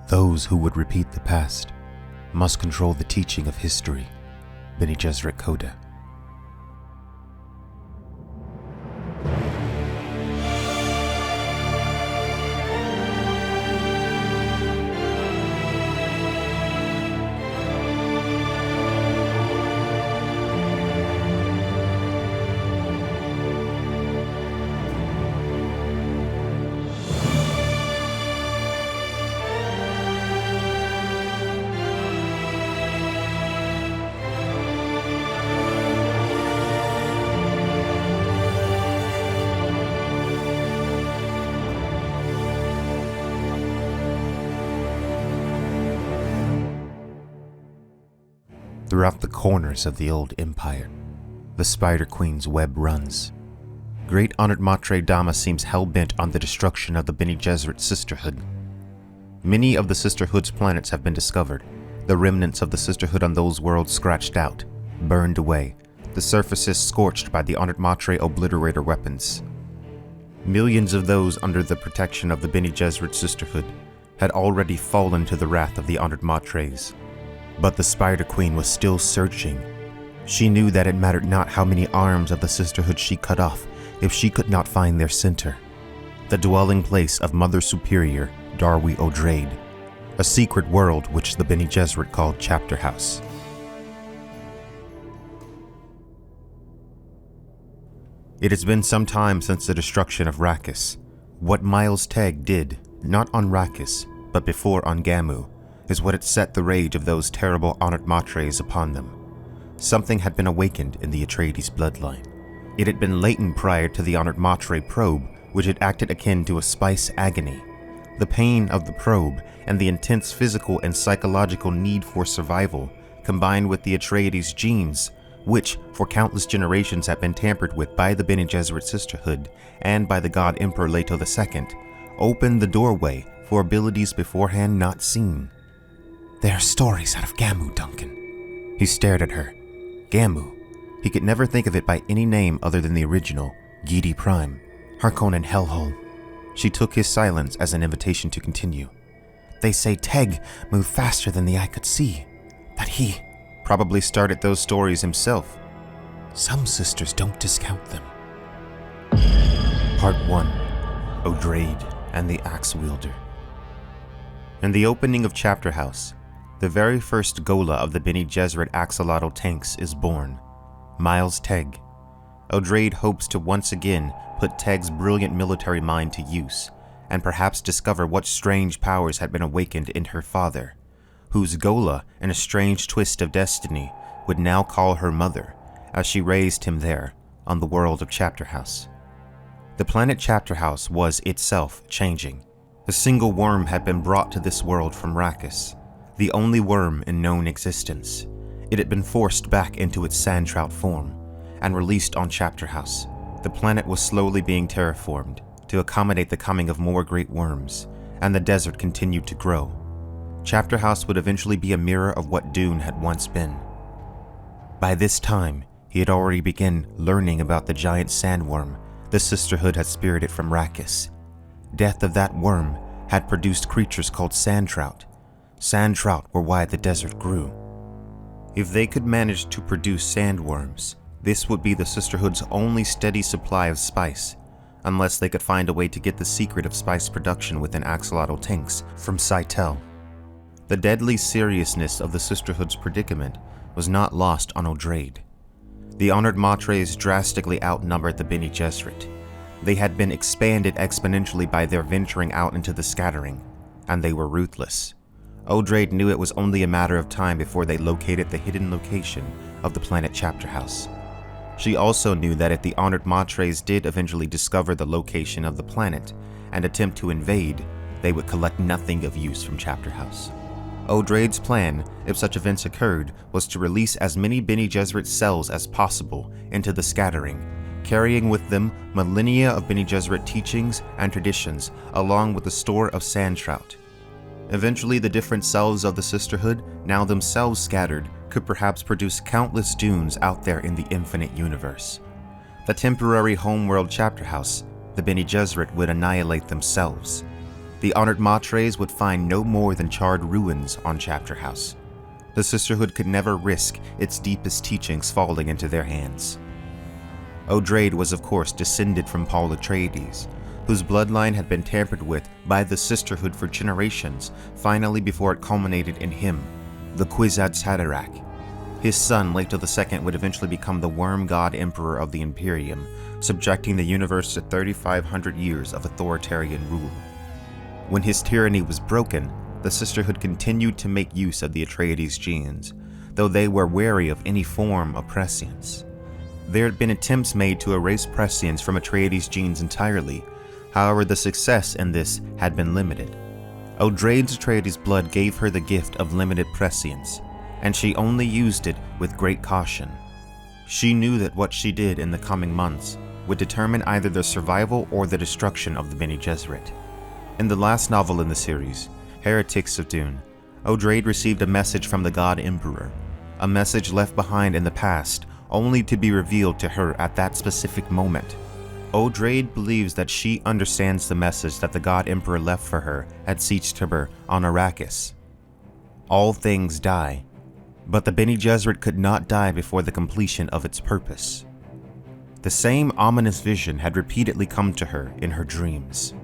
Those who would repeat the past must control the teaching of history. Bene Gesserit Coda. Throughout the corners of the old empire, the Spider Queen's web runs. Great Honored Matre Dama seems hell-bent on the destruction of the Bene Gesserit sisterhood. Many of the sisterhood's planets have been discovered, the remnants of the sisterhood on those worlds scratched out, burned away, the surfaces scorched by the Honored Matre Obliterator weapons. Millions of those under the protection of the Bene Gesserit sisterhood had already fallen to the wrath of the Honored Matres. But the Spider Queen was still searching. She knew that it mattered not how many arms of the sisterhood she cut off if she could not find their center, the dwelling place of Mother Superior Dwari Odrade, a secret world which the Bene Gesserit called Chapterhouse. It has been some time since the destruction of Rakis. What Miles Teg did, not on Rakis, but before on Gamu, is what had set the rage of those terrible Honored Matres upon them. Something had been awakened in the Atreides bloodline. It had been latent prior to the Honored Matre probe, which had acted akin to a spice agony. The pain of the probe and the intense physical and psychological need for survival, combined with the Atreides genes, which for countless generations had been tampered with by the Bene Gesserit sisterhood and by the God Emperor Leto II, opened the doorway for abilities beforehand not seen. They are stories out of Gamu, Duncan. He stared at her. Gamu. He could never think of it by any name other than the original, Gidi Prime, Harkonnen Hellhole. She took his silence as an invitation to continue. They say Teg moved faster than the eye could see, that he probably started those stories himself. Some sisters don't discount them. Part 1. Odraid and the Axe Wielder. In the opening of Chapterhouse, the very first Gola of the Bene Gesserit axolotl tanks is born, Miles Teg. Odraid hopes to once again put Teg's brilliant military mind to use, and perhaps discover what strange powers had been awakened in her father, whose Gola, in a strange twist of destiny, would now call her mother, as she raised him there, on the world of Chapterhouse. The planet Chapterhouse was itself changing. A single worm had been brought to this world from Rakis, the only worm in known existence. It had been forced back into its sand trout form and released on Chapterhouse. The planet was slowly being terraformed to accommodate the coming of more great worms, and the desert continued to grow. Chapterhouse would eventually be a mirror of what Dune had once been. By this time, he had already begun learning about the giant sandworm the sisterhood had spirited from Rakis. Death of that worm had produced creatures called sand trout. Sand trout were why the desert grew. If they could manage to produce sandworms, this would be the sisterhood's only steady supply of spice, unless they could find a way to get the secret of spice production within axolotl tanks from Cytel. The deadly seriousness of the sisterhood's predicament was not lost on Odraid. The Honored Matres drastically outnumbered the Bene Gesserit. They had been expanded exponentially by their venturing out into the scattering, and they were ruthless. Odraid knew it was only a matter of time before they located the hidden location of the planet Chapterhouse. She also knew that if the Honored Matres did eventually discover the location of the planet and attempt to invade, they would collect nothing of use from Chapterhouse. Odraid's plan, if such events occurred, was to release as many Bene Gesserit cells as possible into the scattering, carrying with them millennia of Bene Gesserit teachings and traditions, along with the store of sand trout. Eventually, the different cells of the sisterhood, now themselves scattered, could perhaps produce countless Dunes out there in the infinite universe. The temporary homeworld Chapterhouse, the Bene Gesserit would annihilate themselves. The Honored Matres would find no more than charred ruins on Chapterhouse. The sisterhood could never risk its deepest teachings falling into their hands. Odraid was of course descended from Paul Atreides, whose bloodline had been tampered with by the sisterhood for generations, finally before it culminated in him, the Kwisatz Haderach. His son, Leto II, would eventually become the worm god emperor of the Imperium, subjecting the universe to 3,500 years of authoritarian rule. When his tyranny was broken, the sisterhood continued to make use of the Atreides genes, though they were wary of any form of prescience. There had been attempts made to erase prescience from Atreides genes entirely. However, the success in this had been limited. Odraid's Atreides blood gave her the gift of limited prescience, and she only used it with great caution. She knew that what she did in the coming months would determine either the survival or the destruction of the Bene Gesserit. In the last novel in the series, Heretics of Dune, Odraid received a message from the God Emperor, a message left behind in the past only to be revealed to her at that specific moment. Odraid believes that she understands the message that the God Emperor left for her at Siege Tabor on Arrakis. All things die, but the Bene Gesserit could not die before the completion of its purpose. The same ominous vision had repeatedly come to her in her dreams.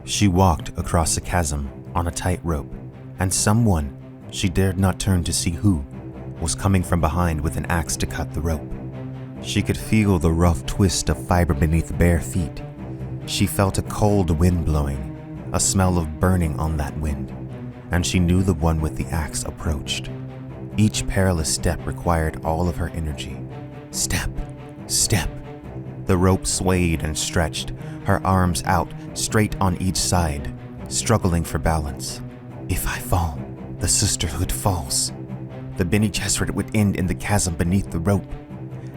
She walked across a chasm on a tightrope, and someone, she dared not turn to see who, was coming from behind with an axe to cut the rope. She could feel the rough twist of fiber beneath bare feet. She felt a cold wind blowing, a smell of burning on that wind, and she knew the one with the axe approached. Each perilous step required all of her energy. Step, step. The rope swayed and stretched, her arms out, straight on each side, struggling for balance. If I fall, the sisterhood falls. The Bene Gesserit would end in the chasm beneath the rope.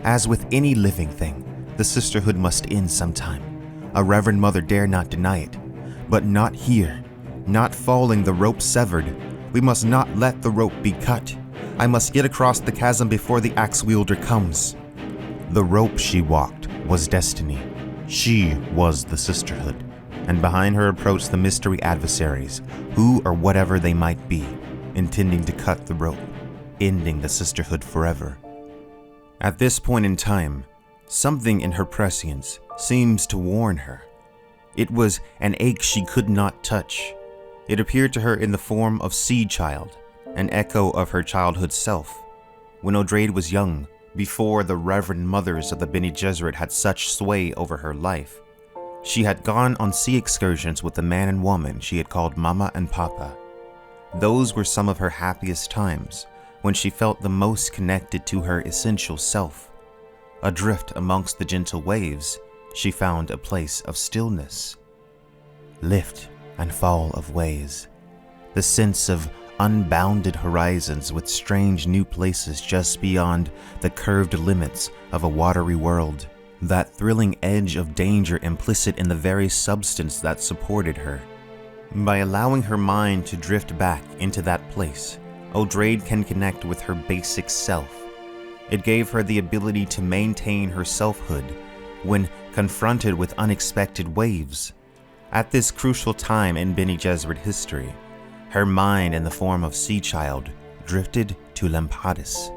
As with any living thing, the sisterhood must end sometime. A Reverend Mother dare not deny it. But not here. Not falling, the rope severed. We must not let the rope be cut. I must get across the chasm before the axe wielder comes. The rope she walked was destiny. She was the sisterhood. And behind her approached the mystery adversaries, who or whatever they might be, intending to cut the rope, ending the sisterhood forever. At this point in time, something in her prescience seems to warn her. It was an ache she could not touch. It appeared to her in the form of Seed Child, an echo of her childhood self. When Odraid was young, before the Reverend Mothers of the Bene Gesserit had such sway over her life, she had gone on sea excursions with the man and woman she had called Mama and Papa. Those were some of her happiest times, when she felt the most connected to her essential self. Adrift amongst the gentle waves, she found a place of stillness. Lift and fall of ways. The sense of unbounded horizons with strange new places just beyond the curved limits of a watery world. That thrilling edge of danger implicit in the very substance that supported her. By allowing her mind to drift back into that place, Odraid can connect with her basic self. It gave her the ability to maintain her selfhood when confronted with unexpected waves. At this crucial time in Bene Gesserit history, her mind in the form of Sea Child drifted to Lampades.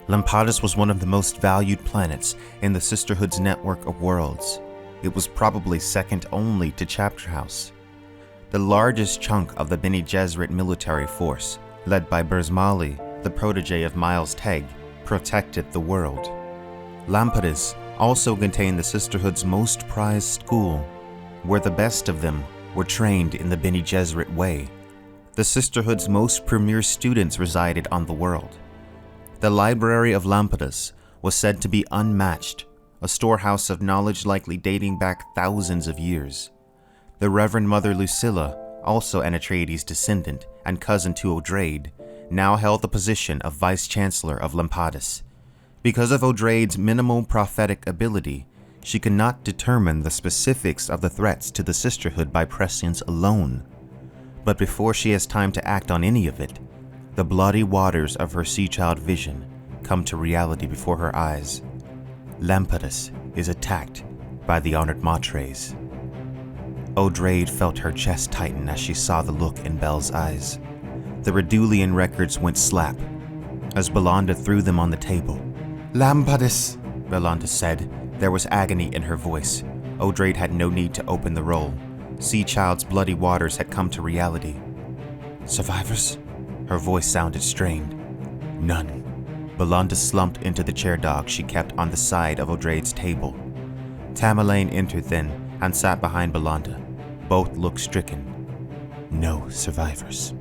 Lampades was one of the most valued planets in the Sisterhood's network of worlds. It was probably second only to Chapterhouse. The largest chunk of the Bene Gesserit military force, led by Berzmali, the protege of Miles Teg, protected the world. Lampades also contained the Sisterhood's most prized school, where the best of them were trained in the Bene Gesserit way. The Sisterhood's most premier students resided on the world. The library of Lampades was said to be unmatched, a storehouse of knowledge likely dating back thousands of years. The Reverend Mother Lucilla, also an Atreides descendant and cousin to Odraid, now held the position of Vice-Chancellor of Lampades. Because of Odraid's minimal prophetic ability, she could not determine the specifics of the threats to the Sisterhood by prescience alone. But before she has time to act on any of it, the bloody waters of her Sea Child vision come to reality before her eyes. Lampades is attacked by the Honored Matres. Odraid felt her chest tighten as she saw the look in Belle's eyes. The Redulian records went slap as Belanda threw them on the table. "Lampadis," Belanda said. There was agony in her voice. Odraid had no need to open the roll. Sea Child's bloody waters had come to reality. "Survivors?" Her voice sounded strained. "None." Belanda slumped into the chair dog she kept on the side of Odraid's table. Tamerlane entered then and sat behind Belanda. Both looked stricken. "No survivors."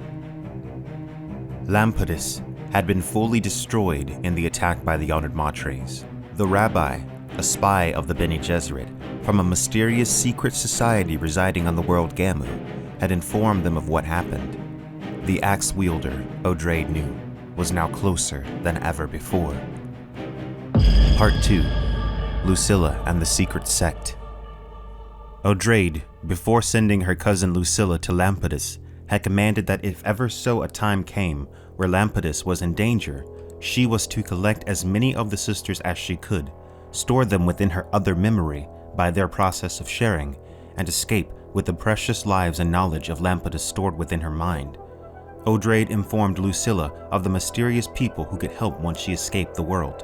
Lampadis had been fully destroyed in the attack by the Honored Matres. The rabbi, a spy of the Bene Gesserit from a mysterious secret society residing on the world Gamu, had informed them of what happened. The axe wielder, Odraid knew, was now closer than ever before. Part 2. Lucilla and the Secret Sect. Odraid, before sending her cousin Lucilla to Lampadis, had commanded that if ever so a time came where Lampadis was in danger, she was to collect as many of the sisters as she could, store them within her other memory by their process of sharing, and escape with the precious lives and knowledge of Lampadis stored within her mind. Odraid informed Lucilla of the mysterious people who could help once she escaped the world.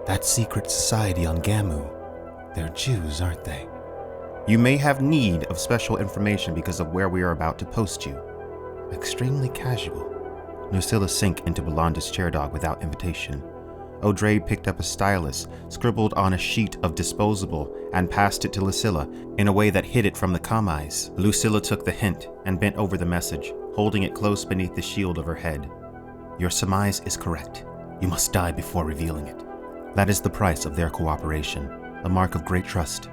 "That secret society on Gamu, they're Jews, aren't they? You may have need of special information because of where we are about to post you." Extremely casual. Lucilla sank into Belanda's chair dog without invitation. Odraid picked up a stylus, scribbled on a sheet of disposable, and passed it to Lucilla in a way that hid it from the Kamais. Lucilla took the hint and bent over the message, holding it close beneath the shield of her head. "Your surmise is correct. You must die before revealing it. That is the price of their cooperation, a mark of great trust."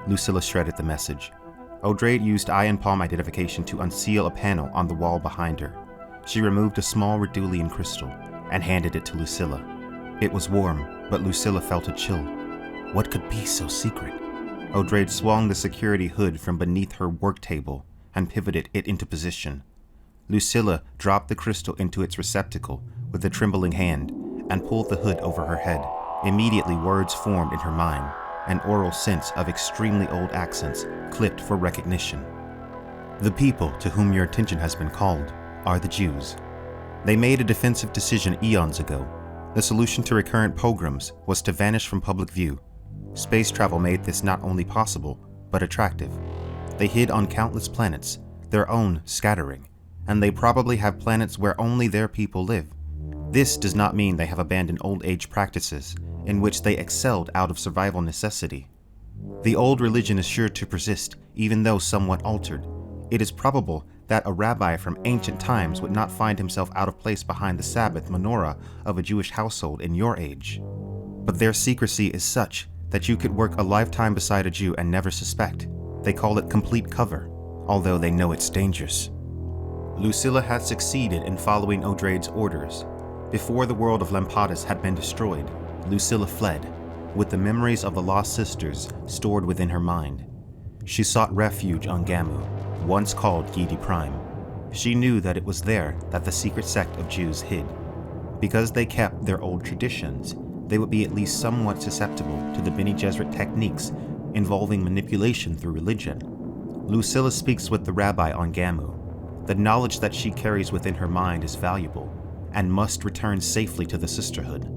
Lucilla shredded the message. Odraid used eye and palm identification to unseal a panel on the wall behind her. She removed a small Redulian crystal and handed it to Lucilla. It was warm, but Lucilla felt a chill. What could be so secret? Odraid swung the security hood from beneath her work table and pivoted it into position. Lucilla dropped the crystal into its receptacle with a trembling hand and pulled the hood over her head. Immediately words formed in her mind, an oral sense of extremely old accents clipped for recognition. "The people to whom your attention has been called are the Jews. They made a defensive decision eons ago. The solution to recurrent pogroms was to vanish from public view. Space travel made this not only possible, but attractive. They hid on countless planets, their own scattering, and they probably have planets where only their people live. This does not mean they have abandoned old age practices, in which they excelled out of survival necessity. The old religion is sure to persist, even though somewhat altered. It is probable that a rabbi from ancient times would not find himself out of place behind the Sabbath menorah of a Jewish household in your age. But their secrecy is such that you could work a lifetime beside a Jew and never suspect. They call it complete cover, although they know it's dangerous." Lucilla had succeeded in following Odraid's orders. Before the world of Lampadis had been destroyed, Lucilla fled, with the memories of the lost sisters stored within her mind. She sought refuge on Gamu, once called Yidi Prime. She knew that it was there that the secret sect of Jews hid. Because they kept their old traditions, they would be at least somewhat susceptible to the Bene Gesserit techniques involving manipulation through religion. Lucilla speaks with the rabbi on Gamu. The knowledge that she carries within her mind is valuable and must return safely to the sisterhood.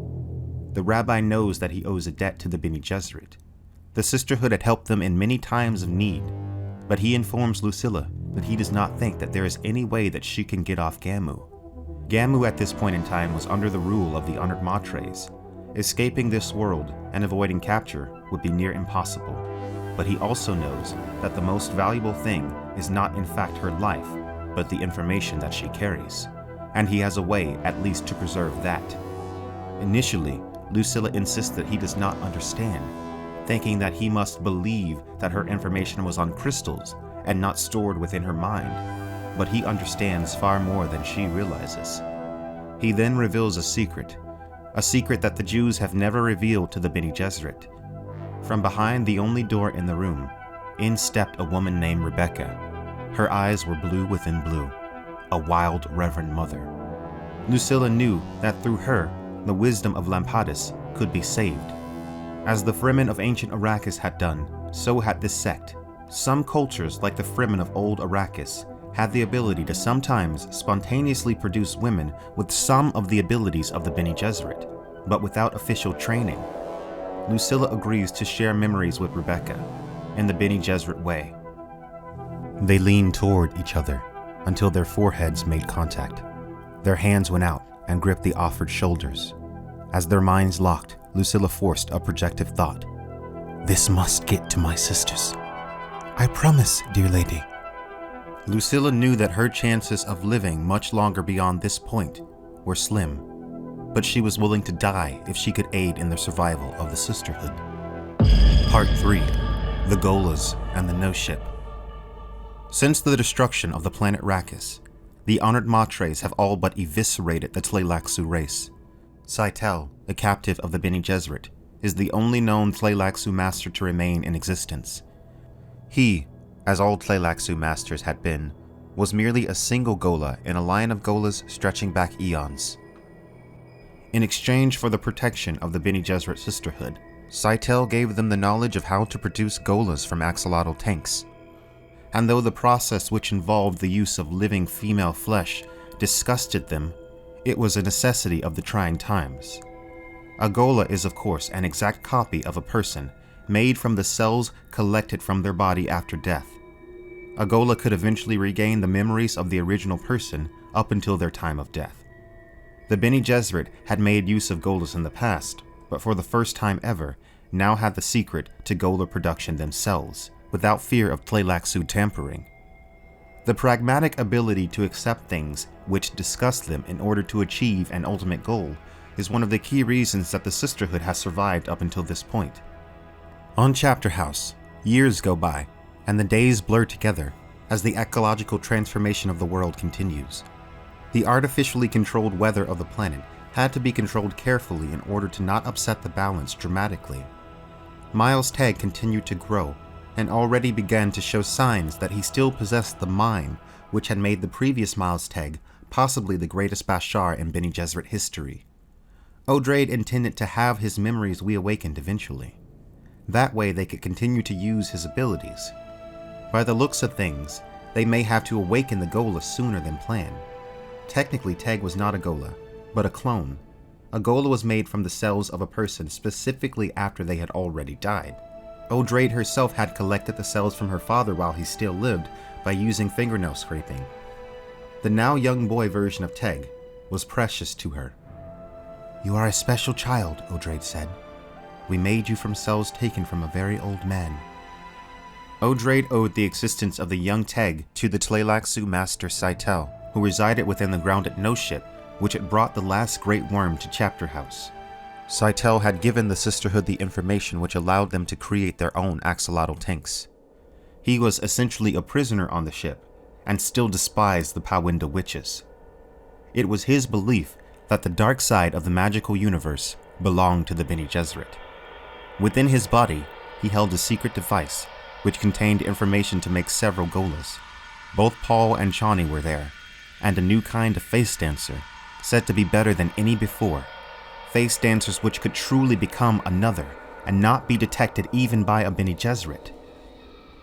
The rabbi knows that he owes a debt to the Bene Gesserit. The sisterhood had helped them in many times of need, but he informs Lucilla that he does not think that there is any way that she can get off Gamu. Gamu at this point in time was under the rule of the Honored Matres. Escaping this world and avoiding capture would be near impossible, but he also knows that the most valuable thing is not in fact her life, but the information that she carries, and he has a way at least to preserve that. Initially, Lucilla insists that he does not understand, thinking that he must believe that her information was on crystals and not stored within her mind, but he understands far more than she realizes. He then reveals a secret that the Jews have never revealed to the Bene Gesserit. From behind the only door in the room, in stepped a woman named Rebecca. Her eyes were blue within blue, a wild Reverend Mother. Lucilla knew that through her, the wisdom of Lampadis could be saved. As the Fremen of ancient Arrakis had done, so had this sect, Some cultures, like the Fremen of old Arrakis, had the ability to sometimes spontaneously produce women with some of the abilities of the Bene Gesserit, but without official training. Lucilla agrees to share memories with Rebecca, in the Bene Gesserit way. They leaned toward each other until their foreheads made contact. Their hands went out and gripped the offered shoulders. As their minds locked, Lucilla forced a projective thought. "This must get to my sisters. I promise, dear lady." Lucilla knew that her chances of living much longer beyond this point were slim, but she was willing to die if she could aid in the survival of the sisterhood. Part 3. The Golas and the No Ship. Since the destruction of the planet Arrakis, the Honored Matres have all but eviscerated the Tleilaxu race. Scytale, a captive of the Bene Gesserit, is the only known Tleilaxu master to remain in existence. He, as all Tleilaxu masters had been, was merely a single Gola in a line of Golas stretching back eons. In exchange for the protection of the Bene Gesserit sisterhood, Scytale gave them the knowledge of how to produce Golas from axolotl tanks. And though the process, which involved the use of living female flesh, disgusted them, it was a necessity of the trying times. A Gola is of course an exact copy of a person, made from the cells collected from their body after death. A Gola could eventually regain the memories of the original person up until their time of death. The Bene Gesserit had made use of Golas in the past, but for the first time ever, now had the secret to Gola production themselves, without fear of Tleilaxu tampering. The pragmatic ability to accept things which disgust them in order to achieve an ultimate goal is one of the key reasons that the sisterhood has survived up until this point. On Chapterhouse, years go by, and the days blur together as the ecological transformation of the world continues. The artificially controlled weather of the planet had to be controlled carefully in order to not upset the balance dramatically. Miles Teg continued to grow, and already began to show signs that he still possessed the mind which had made the previous Miles Teg possibly the greatest Bashar in Bene Gesserit history. Odraid intended to have his memories reawakened eventually. That way they could continue to use his abilities. By the looks of things, they may have to awaken the Gola sooner than planned. Technically, Teg was not a Gola, but a clone. A Gola was made from the cells of a person specifically after they had already died. Odraid herself had collected the cells from her father while he still lived by using fingernail scraping. The now young boy version of Teg was precious to her. "You are a special child," Odraid said. "We made you from cells taken from a very old man." Odraid owed the existence of the young Teg to the Tleilaxu master Scytale, who resided within the grounded No Ship, which had brought the last great worm to Chapterhouse. Scytale had given the sisterhood the information which allowed them to create their own axolotl tanks. He was essentially a prisoner on the ship, and still despised the Pawinda witches. It was his belief that the dark side of the magical universe belonged to the Bene Gesserit. Within his body, he held a secret device, which contained information to make several Golas. Both Paul and Chani were there, and a new kind of face dancer, said to be better than any before. Face dancers which could truly become another, and not be detected even by a Bene Gesserit.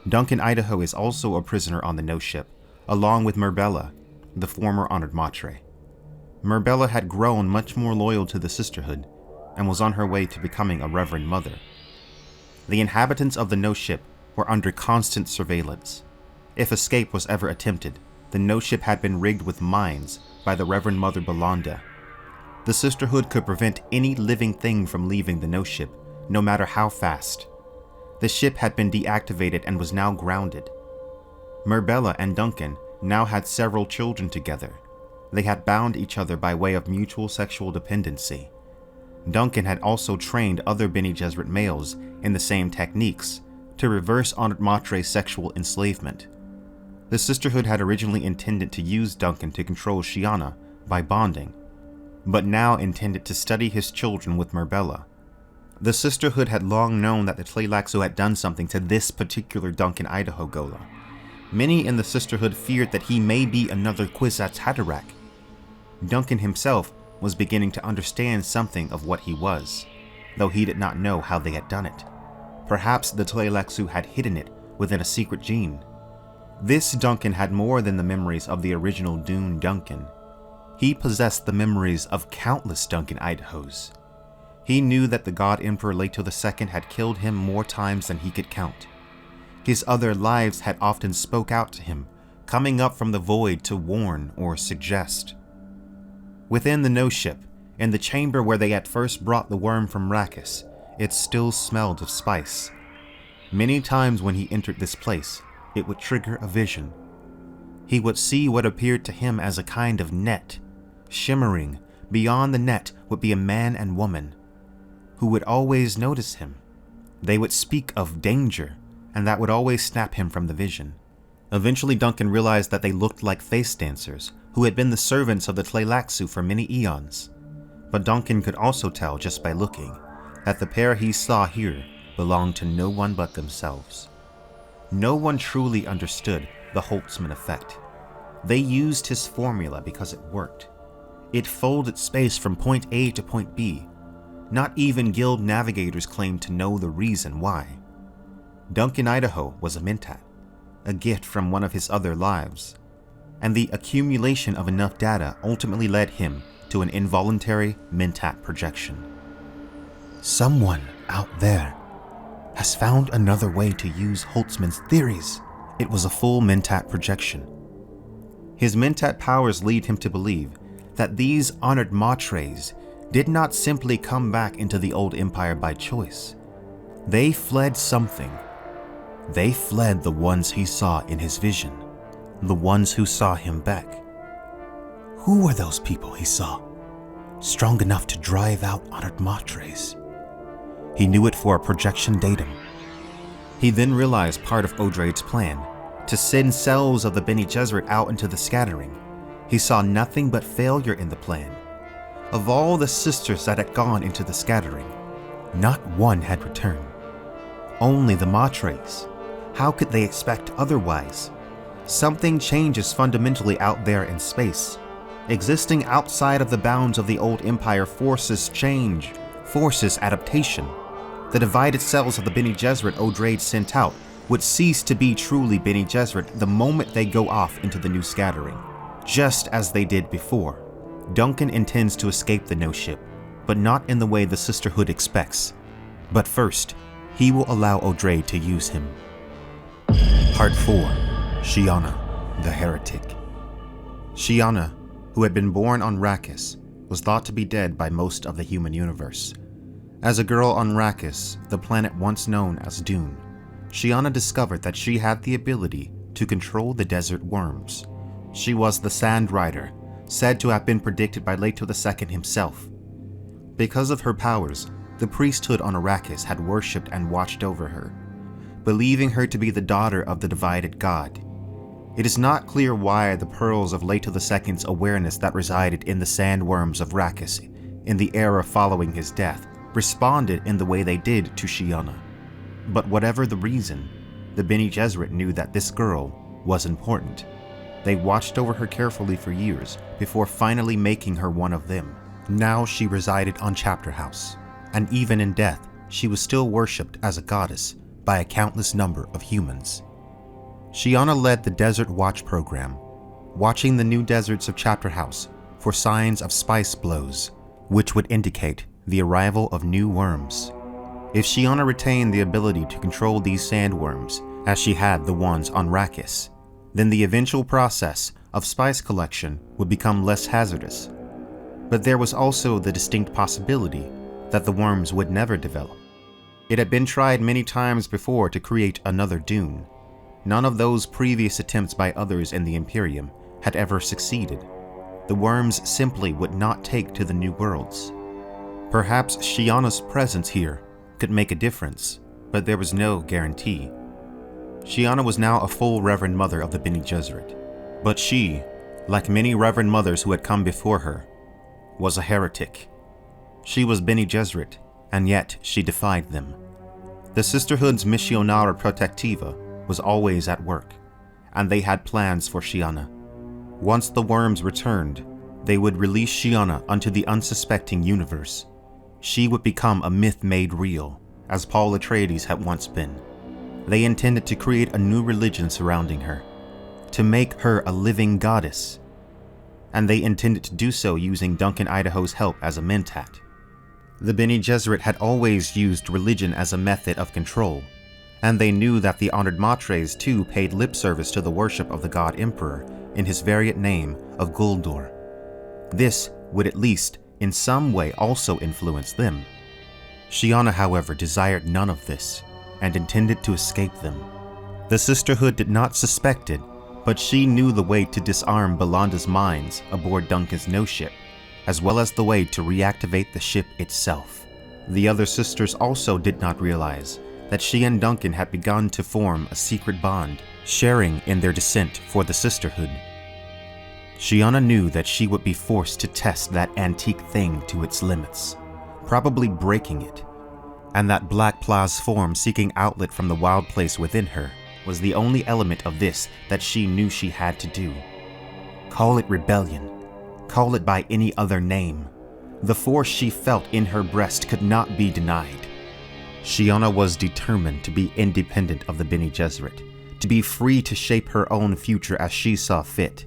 Duncan Idaho is also a prisoner on the No Ship, along with Merbella, the former Honored Matre. Merbella had grown much more loyal to the sisterhood, and was on her way to becoming a Reverend Mother. The inhabitants of the No Ship were under constant surveillance. If escape was ever attempted, the No Ship had been rigged with mines by the Reverend Mother Belanda. The sisterhood could prevent any living thing from leaving the No Ship, no matter how fast. The ship had been deactivated and was now grounded. Merbella and Duncan now had several children together. They had bound each other by way of mutual sexual dependency. Duncan had also trained other Bene Gesserit males in the same techniques to reverse Honored Matre's sexual enslavement. The sisterhood had originally intended to use Duncan to control Shiana by bonding, but now intended to study his children with Merbella. The sisterhood had long known that the Tleilaxu had done something to this particular Duncan Idaho Gola. Many in the sisterhood feared that he may be another Kwisatz Haderach. Duncan himself was beginning to understand something of what he was, though he did not know how they had done it. Perhaps the Tleilaxu had hidden it within a secret gene. This Duncan had more than the memories of the original Dune Duncan. He possessed the memories of countless Duncan Idahos. He knew that the God Emperor Leto II had killed him more times than he could count. His other lives had often spoke out to him, coming up from the void to warn or suggest. Within the No Ship, in the chamber where they had first brought the worm from Arrakis, it still smelled of spice. Many times when he entered this place, it would trigger a vision. He would see what appeared to him as a kind of net. Shimmering, beyond the net would be a man and woman, who would always notice him. They would speak of danger, and that would always snap him from the vision. Eventually Duncan realized that they looked like face dancers, who had been the servants of the Tleilaxu for many eons. But Duncan could also tell just by looking, that the pair he saw here belonged to no one but themselves. No one truly understood the Holtzman effect. They used his formula because it worked. It folded space from point A to point B. Not even guild navigators claimed to know the reason why. Duncan Idaho was a mentat, a gift from one of his other lives, and the accumulation of enough data ultimately led him to an involuntary mentat projection. Someone out there has found another way to use Holtzman's theories. It was a full mentat projection. His mentat powers lead him to believe that these honored matres did not simply come back into the old empire by choice. They fled something. They fled the ones he saw in his vision, the ones who saw him back. Who were those people he saw, strong enough to drive out honored matres? He knew it for a projection datum. He then realized part of Odraid's plan, to send cells of the Bene Gesserit out into the scattering. He saw nothing but failure in the plan. Of all the sisters that had gone into the scattering, not one had returned. Only the Matres. How could they expect otherwise? Something changes fundamentally out there in space. Existing outside of the bounds of the old empire forces change, forces adaptation. The divided cells of the Bene Gesserit Odrade sent out would cease to be truly Bene Gesserit the moment they go off into the new scattering, just as they did before. Duncan intends to escape the No Ship, but not in the way the sisterhood expects. But first, he will allow Odrade to use him. Part 4. Shiana, the Heretic. Shiana, who had been born on Arrakis, was thought to be dead by most of the human universe. As a girl on Arrakis, the planet once known as Dune, Shiana discovered that she had the ability to control the desert worms. She was the Sand Rider, said to have been predicted by Leto II himself. Because of her powers, the priesthood on Arrakis had worshipped and watched over her, believing her to be the daughter of the divided god. It is not clear why the pearls of Leto II's awareness that resided in the sandworms of Arrakis in the era following his death responded in the way they did to Shiana. But whatever the reason, the Bene Gesserit knew that this girl was important. They watched over her carefully for years before finally making her one of them. Now she resided on Chapterhouse, and even in death, she was still worshipped as a goddess by a countless number of humans. Shiana led the Desert Watch program, watching the new deserts of Chapterhouse for signs of spice blows, which would indicate the arrival of new worms. If Shiana retained the ability to control these sandworms, as she had the ones on Arrakis, then the eventual process of spice collection would become less hazardous. But there was also the distinct possibility that the worms would never develop. It had been tried many times before to create another Dune. None of those previous attempts by others in the Imperium had ever succeeded. The worms simply would not take to the new worlds. Perhaps Shiana's presence here could make a difference, but there was no guarantee. Shiana was now a full Reverend Mother of the Bene Gesserit, but she, like many Reverend Mothers who had come before her, was a heretic. She was Bene Gesserit, and yet she defied them. The Sisterhood's Missionara Protectiva was always at work, and they had plans for Shiana. Once the worms returned, they would release Shiana unto the unsuspecting universe. She would become a myth made real, as Paul Atreides had once been. They intended to create a new religion surrounding her, to make her a living goddess, and they intended to do so using Duncan Idaho's help as a mentat. The Bene Gesserit had always used religion as a method of control, and they knew that the Honored Matres too paid lip service to the worship of the God Emperor in his variant name of Guldor. This would at least, in some way, also influence them. Shiana, however, desired none of this, and intended to escape them. The sisterhood did not suspect it, but she knew the way to disarm Belanda's mines aboard Duncan's no ship, as well as the way to reactivate the ship itself. The other sisters also did not realize that she and Duncan had begun to form a secret bond, sharing in their descent for the sisterhood. Shiana knew that she would be forced to test that antique thing to its limits, probably breaking it, and that Black Pla's form seeking outlet from the wild place within her was the only element of this that she knew she had to do. Call it rebellion, call it by any other name. The force she felt in her breast could not be denied. Shiana was determined to be independent of the Bene Gesserit, to be free to shape her own future as she saw fit.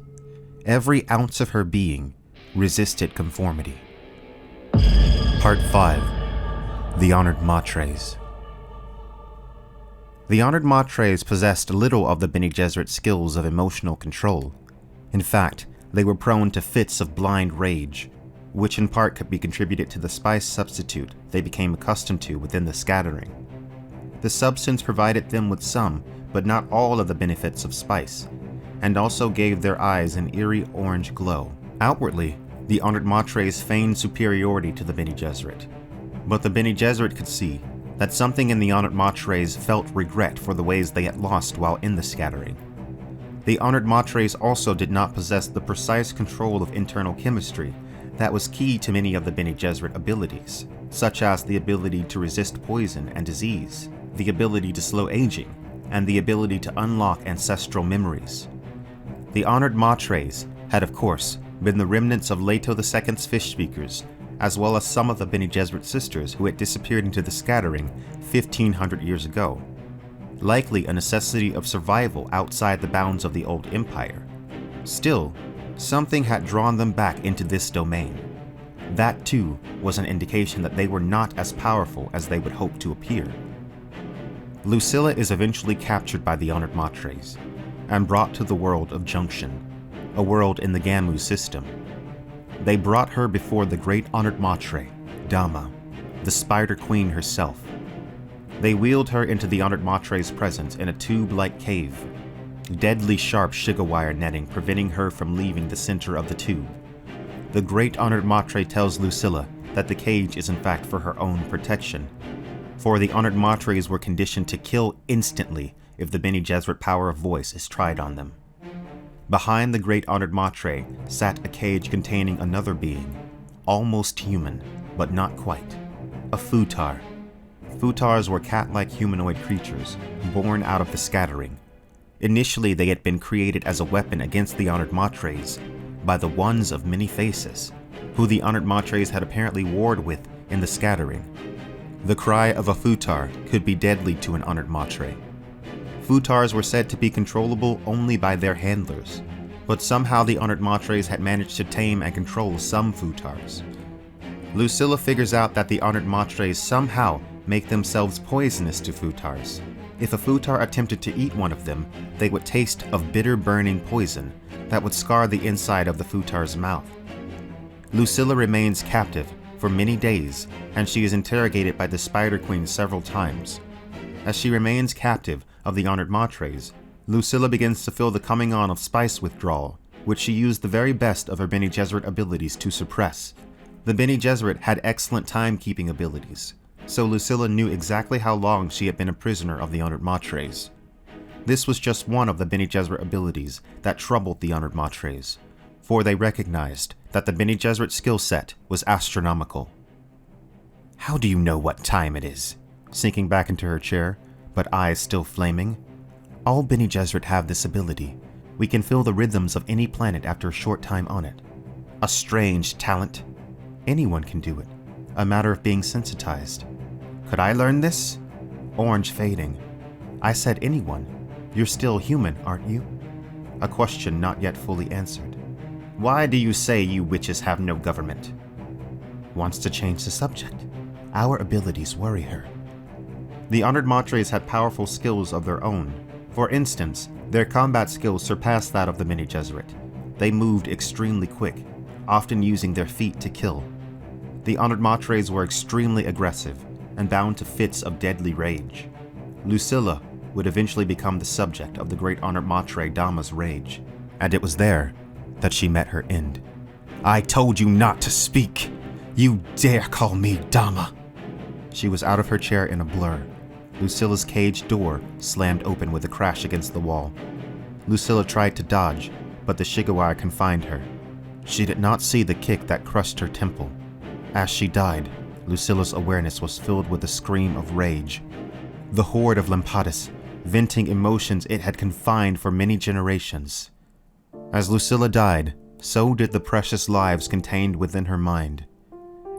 Every ounce of her being resisted conformity. Part 5. The Honored Matres. The Honored Matres possessed little of the Bene Gesserit skills of emotional control. In fact, they were prone to fits of blind rage, which in part could be contributed to the spice substitute they became accustomed to within the scattering. The substance provided them with some, but not all of the benefits of spice, and also gave their eyes an eerie orange glow. Outwardly, the Honored Matres feigned superiority to the Bene Gesserit, but the Bene Gesserit could see that something in the Honored Matres felt regret for the ways they had lost while in the scattering. The Honored Matres also did not possess the precise control of internal chemistry that was key to many of the Bene Gesserit abilities, such as the ability to resist poison and disease, the ability to slow aging, and the ability to unlock ancestral memories. The Honored Matres had, of course, been the remnants of Leto II's fish speakers, as well as some of the Bene Gesserit sisters who had disappeared into the scattering 1,500 years ago, likely a necessity of survival outside the bounds of the old empire. Still, something had drawn them back into this domain. That too was an indication that they were not as powerful as they would hope to appear. Lucilla is eventually captured by the Honored Matres and brought to the world of Junction, a world in the Gamu system. They brought her before the great Honored Matre Dama, the Spider Queen herself. They wheeled her into the Honored Matre's presence in a tube-like cave, deadly sharp Shigawire netting preventing her from leaving the center of the tube. The great Honored Matre tells Lucilla that the cage is in fact for her own protection, for the Honored Matres were conditioned to kill instantly if the Bene Gesserit power of voice is tried on them. Behind the great Honored Matre sat a cage containing another being, almost human, but not quite, a futar. Futars were cat-like humanoid creatures, born out of the scattering. Initially, they had been created as a weapon against the Honored Matres by the Ones of Many Faces, who the Honored Matres had apparently warred with in the scattering. The cry of a futar could be deadly to an Honored Matre. Futars were said to be controllable only by their handlers, but somehow the Honored Matres had managed to tame and control some futars. Lucilla figures out that the Honored Matres somehow make themselves poisonous to futars. If a futar attempted to eat one of them, they would taste of bitter burning poison that would scar the inside of the futar's mouth. Lucilla remains captive for many days, and she is interrogated by the Spider Queen several times. As she remains captive of the Honored Matres, Lucilla begins to feel the coming on of spice withdrawal, which she used the very best of her Bene Gesserit abilities to suppress. The Bene Gesserit had excellent timekeeping abilities, so Lucilla knew exactly how long she had been a prisoner of the Honored Matres. This was just one of the Bene Gesserit abilities that troubled the Honored Matres, for they recognized that the Bene Gesserit skill set was astronomical. "How do you know what time it is?" Sinking back into her chair, but eyes still flaming. "All Bene Gesserit have this ability. We can feel the rhythms of any planet after a short time on it. A strange talent. Anyone can do it. A matter of being sensitized. Could I learn this?" Orange fading. I said anyone. You're still human, aren't you? A question not yet fully answered. Why do you say you witches have no government? Wants to change the subject. Our abilities worry her. The Honored Matres had powerful skills of their own. For instance, their combat skills surpassed that of the Bene Gesserit. They moved extremely quick, often using their feet to kill. The Honored Matres were extremely aggressive and bound to fits of deadly rage. Lucilla would eventually become the subject of the great Honored Matre Dama's rage, and it was there that she met her end. I told you not to speak! You dare call me Dama! She was out of her chair in a blur. Lucilla's cage door slammed open with a crash against the wall. Lucilla tried to dodge, but the Shigawire confined her. She did not see the kick that crushed her temple. As she died, Lucilla's awareness was filled with a scream of rage. The horde of Lampatis, venting emotions it had confined for many generations. As Lucilla died, so did the precious lives contained within her mind.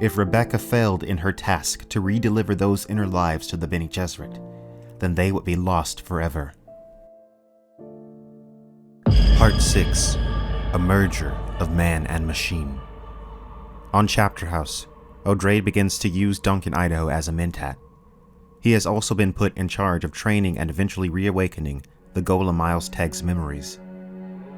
If Rebecca failed in her task to redeliver those inner lives to the Bene Gesserit, then they would be lost forever. Part 6. A Merger of Man and Machine. On Chapterhouse, Odraid begins to use Duncan Idaho as a mentat. He has also been put in charge of training and eventually reawakening the Gola Miles Teg's memories.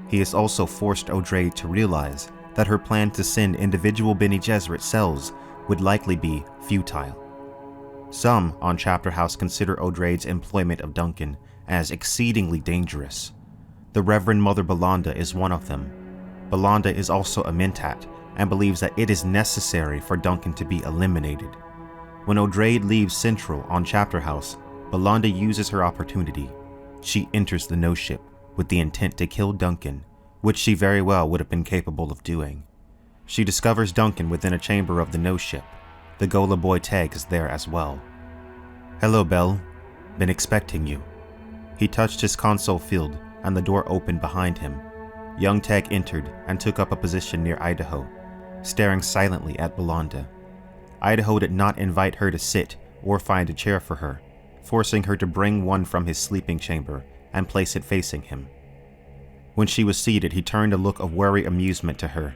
He has also forced Odraid to realize that her plan to send individual Bene Gesserit cells would likely be futile. Some on Chapterhouse consider Odraid's employment of Duncan as exceedingly dangerous. The Reverend Mother Belanda is one of them. Belanda is also a mentat and believes that it is necessary for Duncan to be eliminated. When Odraid leaves Central on Chapterhouse, Belanda uses her opportunity. She enters the no-ship with the intent to kill Duncan, which she very well would have been capable of doing. She discovers Duncan within a chamber of the no-ship. The Gola boy Teg is there as well. Hello, Bell. Been expecting you. He touched his console field and the door opened behind him. Young Teg entered and took up a position near Idaho, staring silently at Belanda. Idaho did not invite her to sit or find a chair for her, forcing her to bring one from his sleeping chamber and place it facing him. When she was seated, he turned a look of wary amusement to her.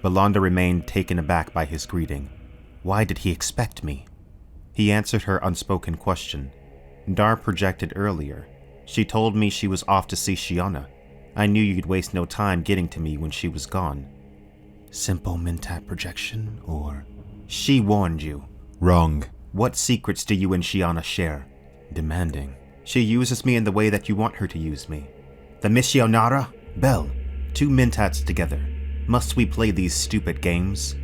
Belanda remained taken aback by his greeting. Why did he expect me? He answered her unspoken question. Dar projected earlier. She told me she was off to see Shiana. I knew you'd waste no time getting to me when she was gone. Simple mentat projection, or... She warned you. Wrong. What secrets do you and Shiana share? Demanding. She uses me in the way that you want her to use me. The Missionara? Bell. 2 mentats together. Must we play these stupid games?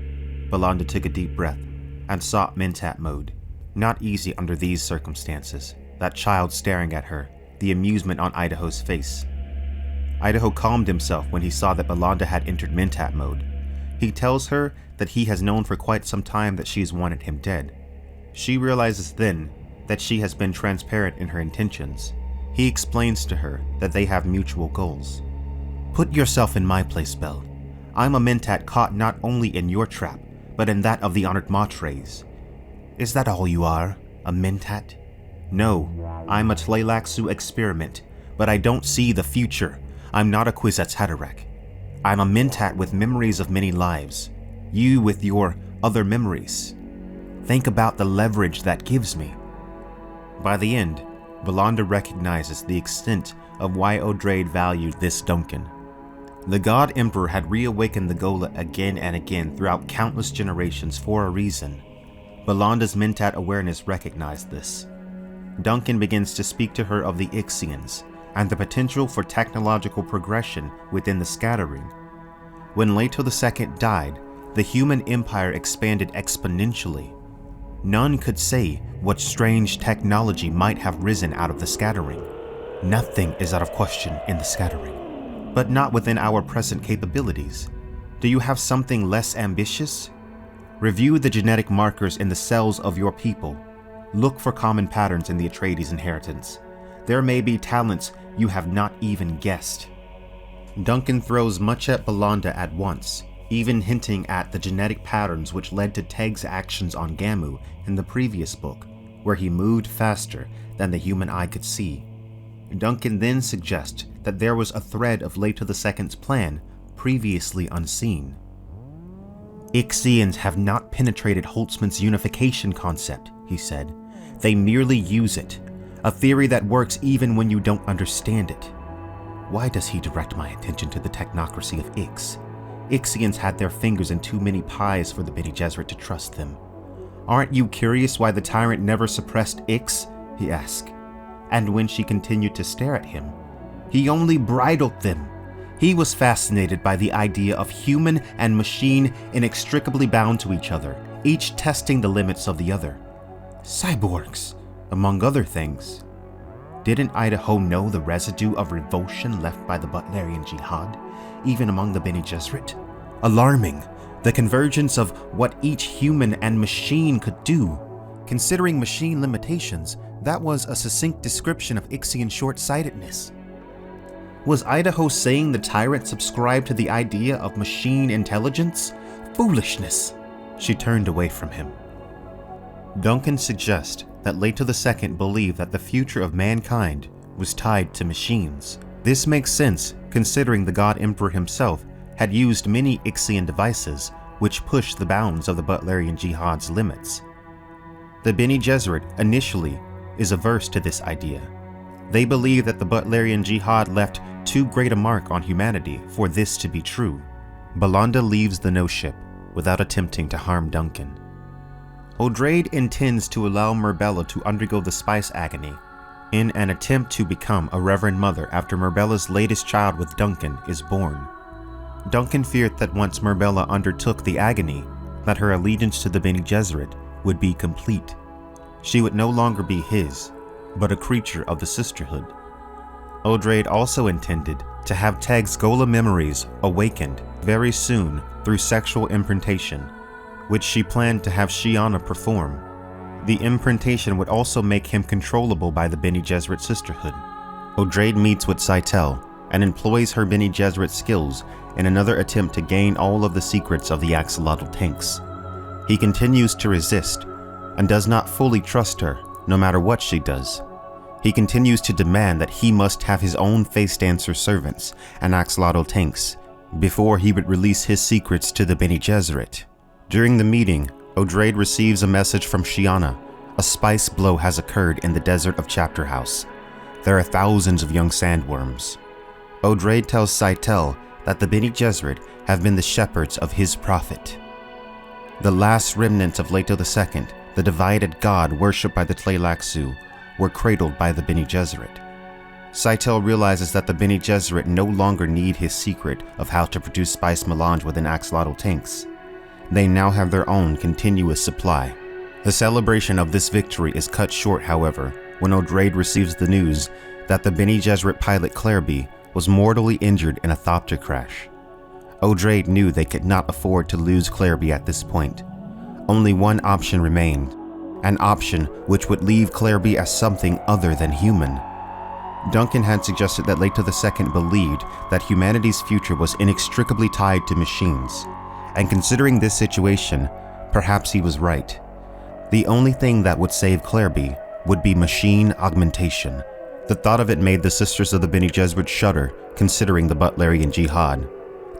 Belanda took a deep breath and sought mentat mode. Not easy under these circumstances. That child staring at her, the amusement on Idaho's face. Idaho calmed himself when he saw that Belanda had entered mentat mode. He tells her that he has known for quite some time that she's wanted him dead. She realizes then that she has been transparent in her intentions. He explains to her that they have mutual goals. Put yourself in my place, Belle. I'm a mentat caught not only in your trap, but in that of the Honored Matres. Is that all you are? A mentat? No, I'm a Tleilaxu experiment, but I don't see the future. I'm not a Kwisatz Haderach. I'm a mentat with memories of many lives. You with your other memories. Think about the leverage that gives me. By the end, Belanda recognizes the extent of why Odraid valued this Duncan. The God Emperor had reawakened the Gola again and again throughout countless generations for a reason. Belanda's mentat awareness recognized this. Duncan begins to speak to her of the Ixians and the potential for technological progression within the scattering. When Leto II died, the human empire expanded exponentially. None could say what strange technology might have risen out of the scattering. Nothing is out of question in the scattering, but not within our present capabilities. Do you have something less ambitious? Review the genetic markers in the cells of your people. Look for common patterns in the Atreides inheritance. There may be talents you have not even guessed. Duncan throws much at Belanda at once, even hinting at the genetic patterns which led to Teg's actions on Gamu in the previous book, where he moved faster than the human eye could see. Duncan then suggests that there was a thread of Leto II's plan previously unseen. Ixians have not penetrated Holtzman's unification concept, he said. They merely use it, a theory that works even when you don't understand it. Why does he direct my attention to the technocracy of Ix? Ixians had their fingers in too many pies for the Bene Gesserit to trust them. Aren't you curious why the tyrant never suppressed Ix? He asked. And when she continued to stare at him, he only bridled them. He was fascinated by the idea of human and machine inextricably bound to each other, each testing the limits of the other. Cyborgs, among other things. Didn't Idaho know the residue of revulsion left by the Butlerian Jihad, even among the Bene Gesserit? Alarming, the convergence of what each human and machine could do. Considering machine limitations, that was a succinct description of Ixian short-sightedness. Was Idaho saying the tyrant subscribed to the idea of machine intelligence? Foolishness! She turned away from him. Duncan suggests that Leto II believed that the future of mankind was tied to machines. This makes sense considering the God Emperor himself had used many Ixian devices which pushed the bounds of the Butlerian Jihad's limits. The Bene Gesserit initially is averse to this idea. They believe that the Butlerian Jihad left too great a mark on humanity for this to be true. Belanda leaves the no-ship without attempting to harm Duncan. Odraid intends to allow Merbella to undergo the spice agony in an attempt to become a Reverend Mother after Merbella's latest child with Duncan is born. Duncan feared that once Merbella undertook the agony, that her allegiance to the Bene Gesserit would be complete. She would no longer be his, but a creature of the sisterhood. Odraid also intended to have Teg's Gola memories awakened very soon through sexual imprintation, which she planned to have Shiana perform. The imprintation would also make him controllable by the Bene Gesserit sisterhood. Odraid meets with Scytale and employs her Bene Gesserit skills in another attempt to gain all of the secrets of the axolotl tanks. He continues to resist and does not fully trust her, no matter what she does. He continues to demand that he must have his own face dancer servants and axolotl tanks before he would release his secrets to the Bene Gesserit. During the meeting, Odraid receives a message from Shiana. A spice blow has occurred in the desert of Chapterhouse. There are thousands of young sandworms. Odraid tells Scytale that the Bene Gesserit have been the shepherds of his prophet. The last remnants of Leto II, the divided god worshipped by the Tleilaxu, were cradled by the Bene Gesserit. Scytale realizes that the Bene Gesserit no longer need his secret of how to produce spice melange within axolotl tanks. They now have their own continuous supply. The celebration of this victory is cut short, however, when Odraid receives the news that the Bene Gesserit pilot Clairby was mortally injured in a thopter crash. Odraid knew they could not afford to lose Clairby at this point. Only one option remained, an option which would leave Clairby as something other than human. Duncan had suggested that Leto II believed that humanity's future was inextricably tied to machines, and considering this situation, perhaps he was right. The only thing that would save Clairby would be machine augmentation. The thought of it made the Sisters of the Bene Gesserit shudder, considering the Butlerian Jihad.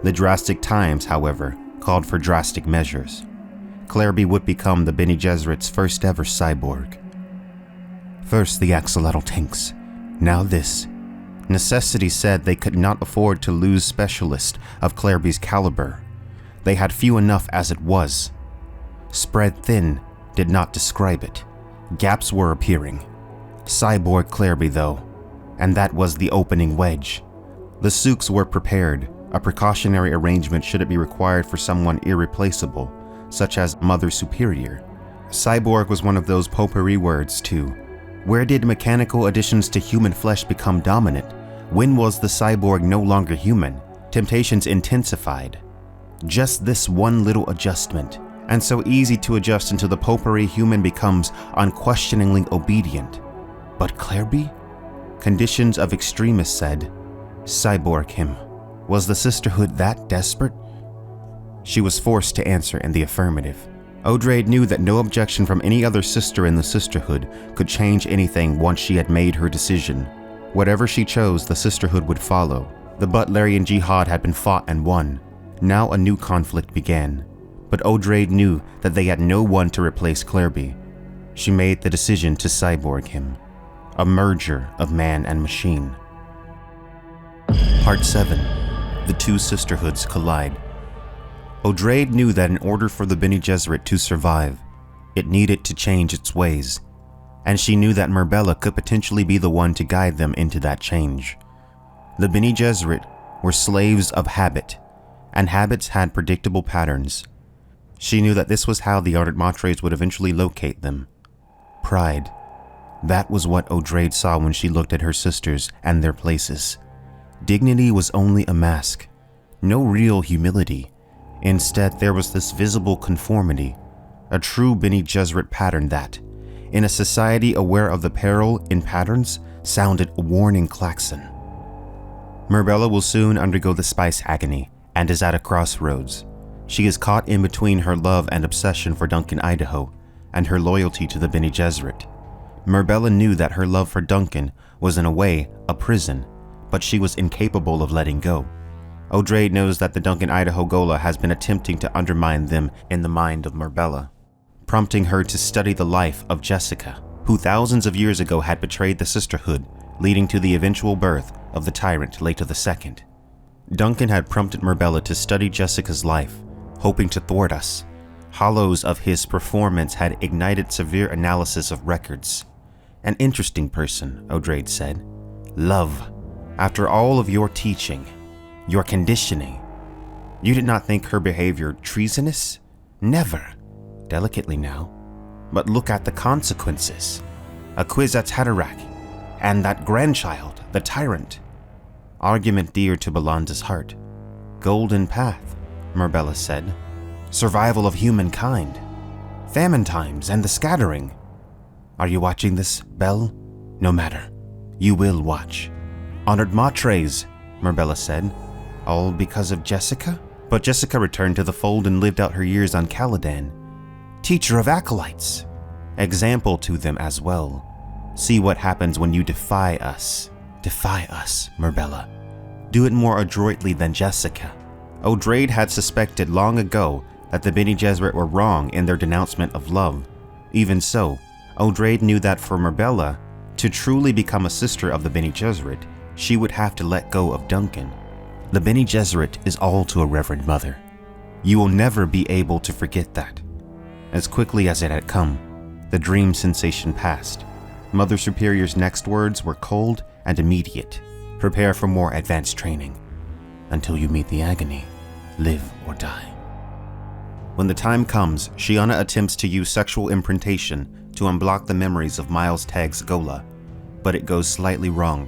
The drastic times, however, called for drastic measures. Clairby would become the Bene Gesserit's first ever cyborg. First the axolotl tanks, now this. Necessity said they could not afford to lose specialists of Clairby's caliber. They had few enough as it was. Spread thin did not describe it. Gaps were appearing. Cyborg Clairby though, and that was the opening wedge. The Sooks were prepared, a precautionary arrangement should it be required for someone irreplaceable, such as Mother Superior. Cyborg was one of those potpourri words too. Where did mechanical additions to human flesh become dominant? When was the cyborg no longer human? Temptations intensified. Just this one little adjustment, and so easy to adjust until the potpourri human becomes unquestioningly obedient. But Clairby? Conditions of extremists said, cyborg him. Was the sisterhood that desperate? She was forced to answer in the affirmative. Odraid knew that no objection from any other sister in the sisterhood could change anything once she had made her decision. Whatever she chose, the sisterhood would follow. The Butlerian Jihad had been fought and won. Now a new conflict began. But Odraid knew that they had no one to replace Clairby. She made the decision to cyborg him. A merger of man and machine. Part 7. The two sisterhoods collide. Odraid knew that in order for the Bene Gesserit to survive, it needed to change its ways, and she knew that Merbella could potentially be the one to guide them into that change. The Bene Gesserit were slaves of habit, and habits had predictable patterns. She knew that this was how the Honored Matres would eventually locate them. Pride. That was what Odraid saw when she looked at her sisters and their places. Dignity was only a mask, no real humility. Instead, there was this visible conformity, a true Bene Gesserit pattern that, in a society aware of the peril in patterns, sounded a warning klaxon. Merbella will soon undergo the spice agony and is at a crossroads. She is caught in between her love and obsession for Duncan, Idaho, and her loyalty to the Bene Gesserit. Merbella knew that her love for Duncan was in a way a prison, but she was incapable of letting go. Odraid knows that the Duncan, Idaho Gola has been attempting to undermine them in the mind of Merbella, prompting her to study the life of Jessica, who thousands of years ago had betrayed the sisterhood, leading to the eventual birth of the tyrant Leto II. Duncan had prompted Merbella to study Jessica's life, hoping to thwart us. Hollows of his performance had ignited severe analysis of records. An interesting person, Odraid said. Love. After all of your teaching, your conditioning, you did not think her behavior treasonous? Never. Delicately now. But look at the consequences. A quiz at Haderach, and that grandchild, the tyrant. Argument dear to Belanda's heart. Golden path, Merbella said. Survival of humankind. Famine times and the scattering. Are you watching this, Belle? No matter. You will watch. Honored Matres, Merbella said. All because of Jessica? But Jessica returned to the fold and lived out her years on Caladan. Teacher of acolytes. Example to them as well. See what happens when you defy us. Defy us, Merbella. Do it more adroitly than Jessica. Odraid had suspected long ago that the Bene Gesserit were wrong in their denouncement of love. Even so, Odraid knew that for Merbella to truly become a sister of the Bene Gesserit, she would have to let go of Duncan. The Bene Gesserit is all to a Reverend Mother. You will never be able to forget that. As quickly as it had come, the dream sensation passed. Mother Superior's next words were cold and immediate. Prepare for more advanced training. Until you meet the agony, live or die. When the time comes, Shiana attempts to use sexual imprintation to unblock the memories of Miles Tegg's Gola, but it goes slightly wrong.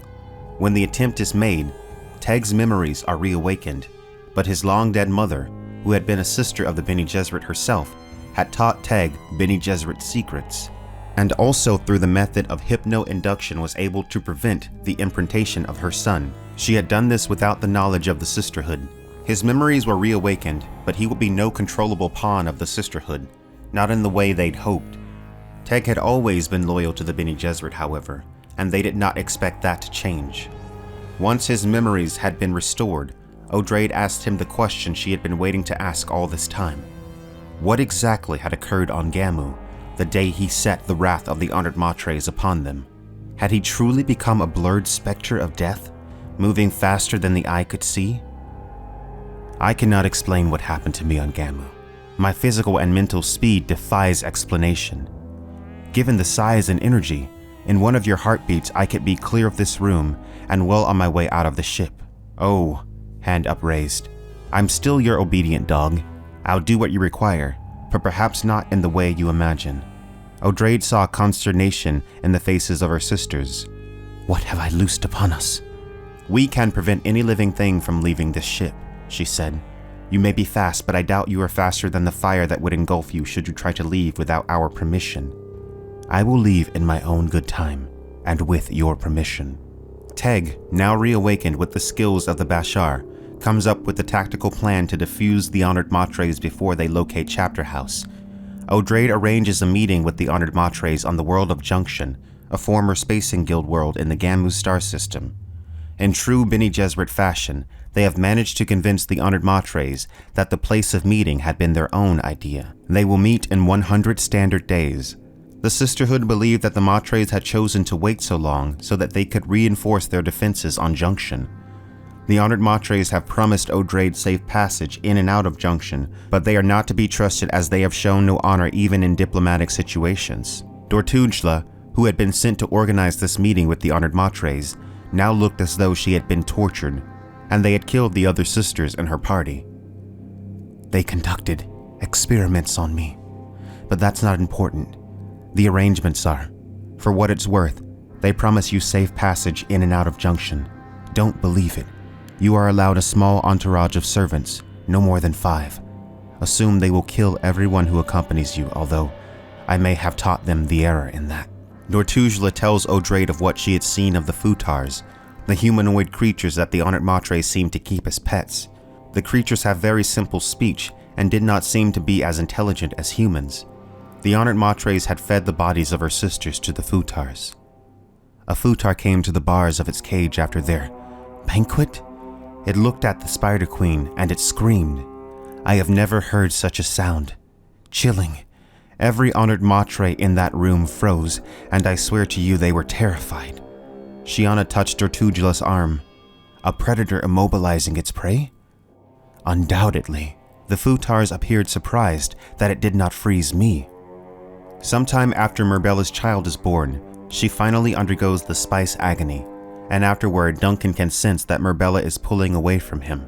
When the attempt is made, Tegg's memories are reawakened, but his long-dead mother, who had been a sister of the Bene Gesserit herself, had taught Tegg Bene Gesserit secrets, and also through the method of hypno-induction was able to prevent the imprintation of her son. She had done this without the knowledge of the sisterhood. His memories were reawakened, but he would be no controllable pawn of the sisterhood, not in the way they'd hoped. Tegg had always been loyal to the Bene Gesserit, however, and they did not expect that to change. Once his memories had been restored, Odraid asked him the question she had been waiting to ask all this time. What exactly had occurred on Gamu the day he set the wrath of the Honored Matres upon them? Had he truly become a blurred specter of death, moving faster than the eye could see? I cannot explain what happened to me on Gamu. My physical and mental speed defies explanation. Given the size and energy, in one of your heartbeats I could be clear of this room and well on my way out of the ship. Oh, hand upraised. I'm still your obedient dog. I'll do what you require, but perhaps not in the way you imagine. Odraid saw consternation in the faces of her sisters. What have I loosed upon us? We can prevent any living thing from leaving this ship, she said. You may be fast, but I doubt you are faster than the fire that would engulf you should you try to leave without our permission. I will leave in my own good time, and with your permission. Tegg, now reawakened with the skills of the Bashar, comes up with a tactical plan to defuse the Honored Matres before they locate Chapterhouse. Odraid arranges a meeting with the Honored Matres on the world of Junction, a former spacing guild world in the Gamu star system. In true Bene Gesserit fashion, they have managed to convince the Honored Matres that the place of meeting had been their own idea. They will meet in 100 standard days. The sisterhood believed that the Matres had chosen to wait so long so that they could reinforce their defenses on Junction. The Honored Matres have promised Odraid safe passage in and out of Junction, but they are not to be trusted as they have shown no honor even in diplomatic situations. Dortugla, who had been sent to organize this meeting with the Honored Matres, now looked as though she had been tortured, and they had killed the other sisters in her party. They conducted experiments on me, but that's not important. The arrangements are. For what it's worth, they promise you safe passage in and out of Junction. Don't believe it. You are allowed a small entourage of servants, no more than 5. Assume they will kill everyone who accompanies you, although I may have taught them the error in that. Dortugla tells Odraid of what she had seen of the futars, the humanoid creatures that the Honored Matres seem to keep as pets. The creatures have very simple speech and did not seem to be as intelligent as humans. The Honored Matres had fed the bodies of her sisters to the futars. A futar came to the bars of its cage after their banquet. It looked at the Spider Queen and it screamed. I have never heard such a sound. Chilling. Every Honored Matre in that room froze, and I swear to you they were terrified. Shiana touched Dortugla's arm. A predator immobilizing its prey? Undoubtedly. The futars appeared surprised that it did not freeze me. Sometime after Merbella's child is born, she finally undergoes the spice agony, and afterward Duncan can sense that Merbella is pulling away from him.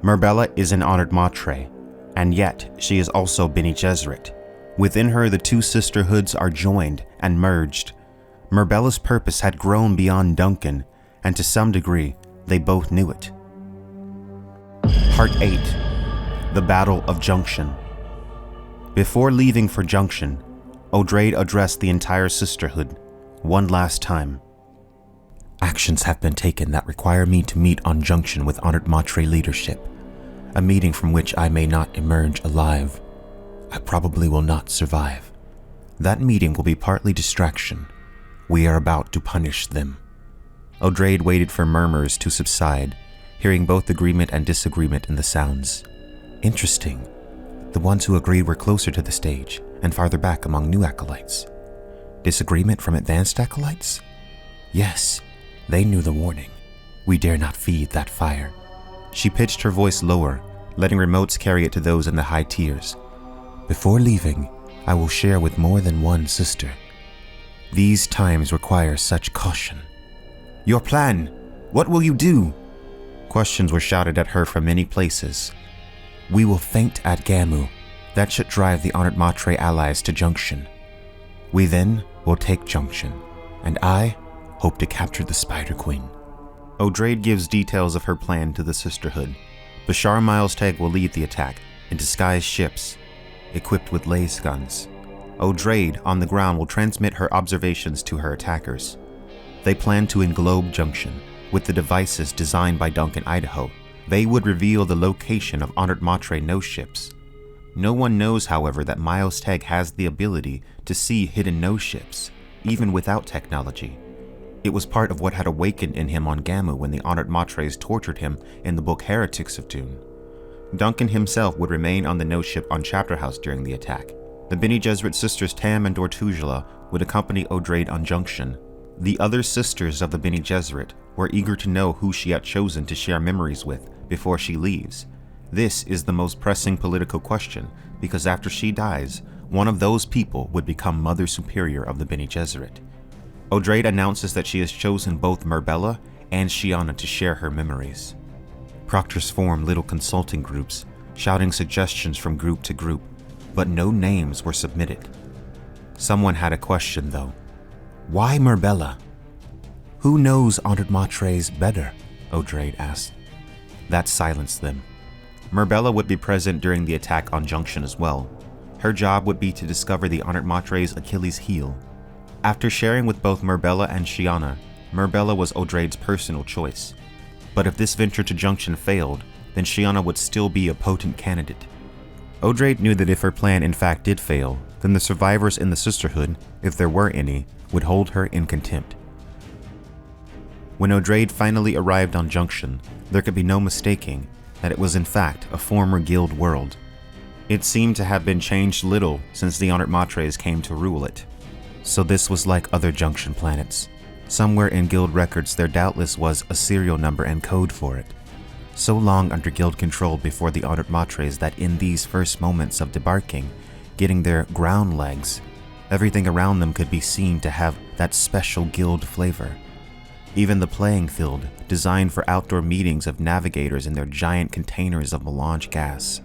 Merbella is an Honored Matre, and yet she is also Bene Gesserit. Within her, the two sisterhoods are joined and merged. Merbellas Purpose had grown beyond Duncan, and to some degree, they both knew it. Part 8. The Battle of Junction. Before leaving for Junction, Odraid addressed the entire sisterhood, one last time. Actions have been taken that require me to meet on Junction with Honored Matre leadership, a meeting from which I may not emerge alive. I probably will not survive. That meeting will be partly distraction. We are about to punish them. Odraid waited for murmurs to subside, hearing both agreement and disagreement in the sounds. Interesting. The ones who agreed were closer to the stage and farther back among new acolytes. Disagreement from advanced acolytes? Yes, they knew the warning. We dare not feed that fire. She pitched her voice lower, letting remotes carry it to those in the high tiers. Before leaving, I will share with more than one sister. These times require such caution. Your plan! What will you do? Questions were shouted at her from many places. We will feint at Gamu. That should drive the Honored Matre allies to Junction. We then will take Junction, and I hope to capture the Spider Queen. Odraid gives details of her plan to the sisterhood. Bashar Milestag will lead the attack in disguised ships, equipped with laser guns. Odraid, on the ground, will transmit her observations to her attackers. They plan to englobe Junction with the devices designed by Duncan Idaho. They would reveal the location of Honored Matre no ships. No one knows, however, that Milestag has the ability to see hidden no ships, even without technology. It was part of what had awakened in him on Gamu when the Honored Matres tortured him in the book Heretics of Dune. Duncan himself would remain on the no ship on Chapterhouse during the attack. The Bene Gesserit sisters Tam and Dortugla would accompany Odraid on Junction. The other sisters of the Bene Gesserit were eager to know who she had chosen to share memories with before she leaves. This is the most pressing political question, because after she dies, one of those people would become Mother Superior of the Bene Gesserit. Odraid announces that she has chosen both Merbella and Shiana to share her memories. Proctors form little consulting groups, shouting suggestions from group to group, but no names were submitted. Someone had a question though. Why Merbella? Who knows Honored Matres better? Odraid asked. That silenced them. Merbella would be present during the attack on Junction as well. Her job would be to discover the Honored Matre's Achilles heel. After sharing with both Merbella and Shiana, Merbella was Odraid's personal choice. But if this venture to Junction failed, then Shiana would still be a potent candidate. Odraid knew that if her plan in fact did fail, then the survivors in the sisterhood, if there were any, would hold her in contempt. When Odraid finally arrived on Junction, there could be no mistaking that it was in fact a former guild world. It seemed to have been changed little since the Honored Matres came to rule it. So this was like other Junction planets. Somewhere in guild records there doubtless was a serial number and code for it. So long under guild control before the Honored Matres that in these first moments of debarking, getting their ground legs, everything around them could be seen to have that special guild flavor. Even the playing field, designed for outdoor meetings of navigators in their giant containers of melange gas.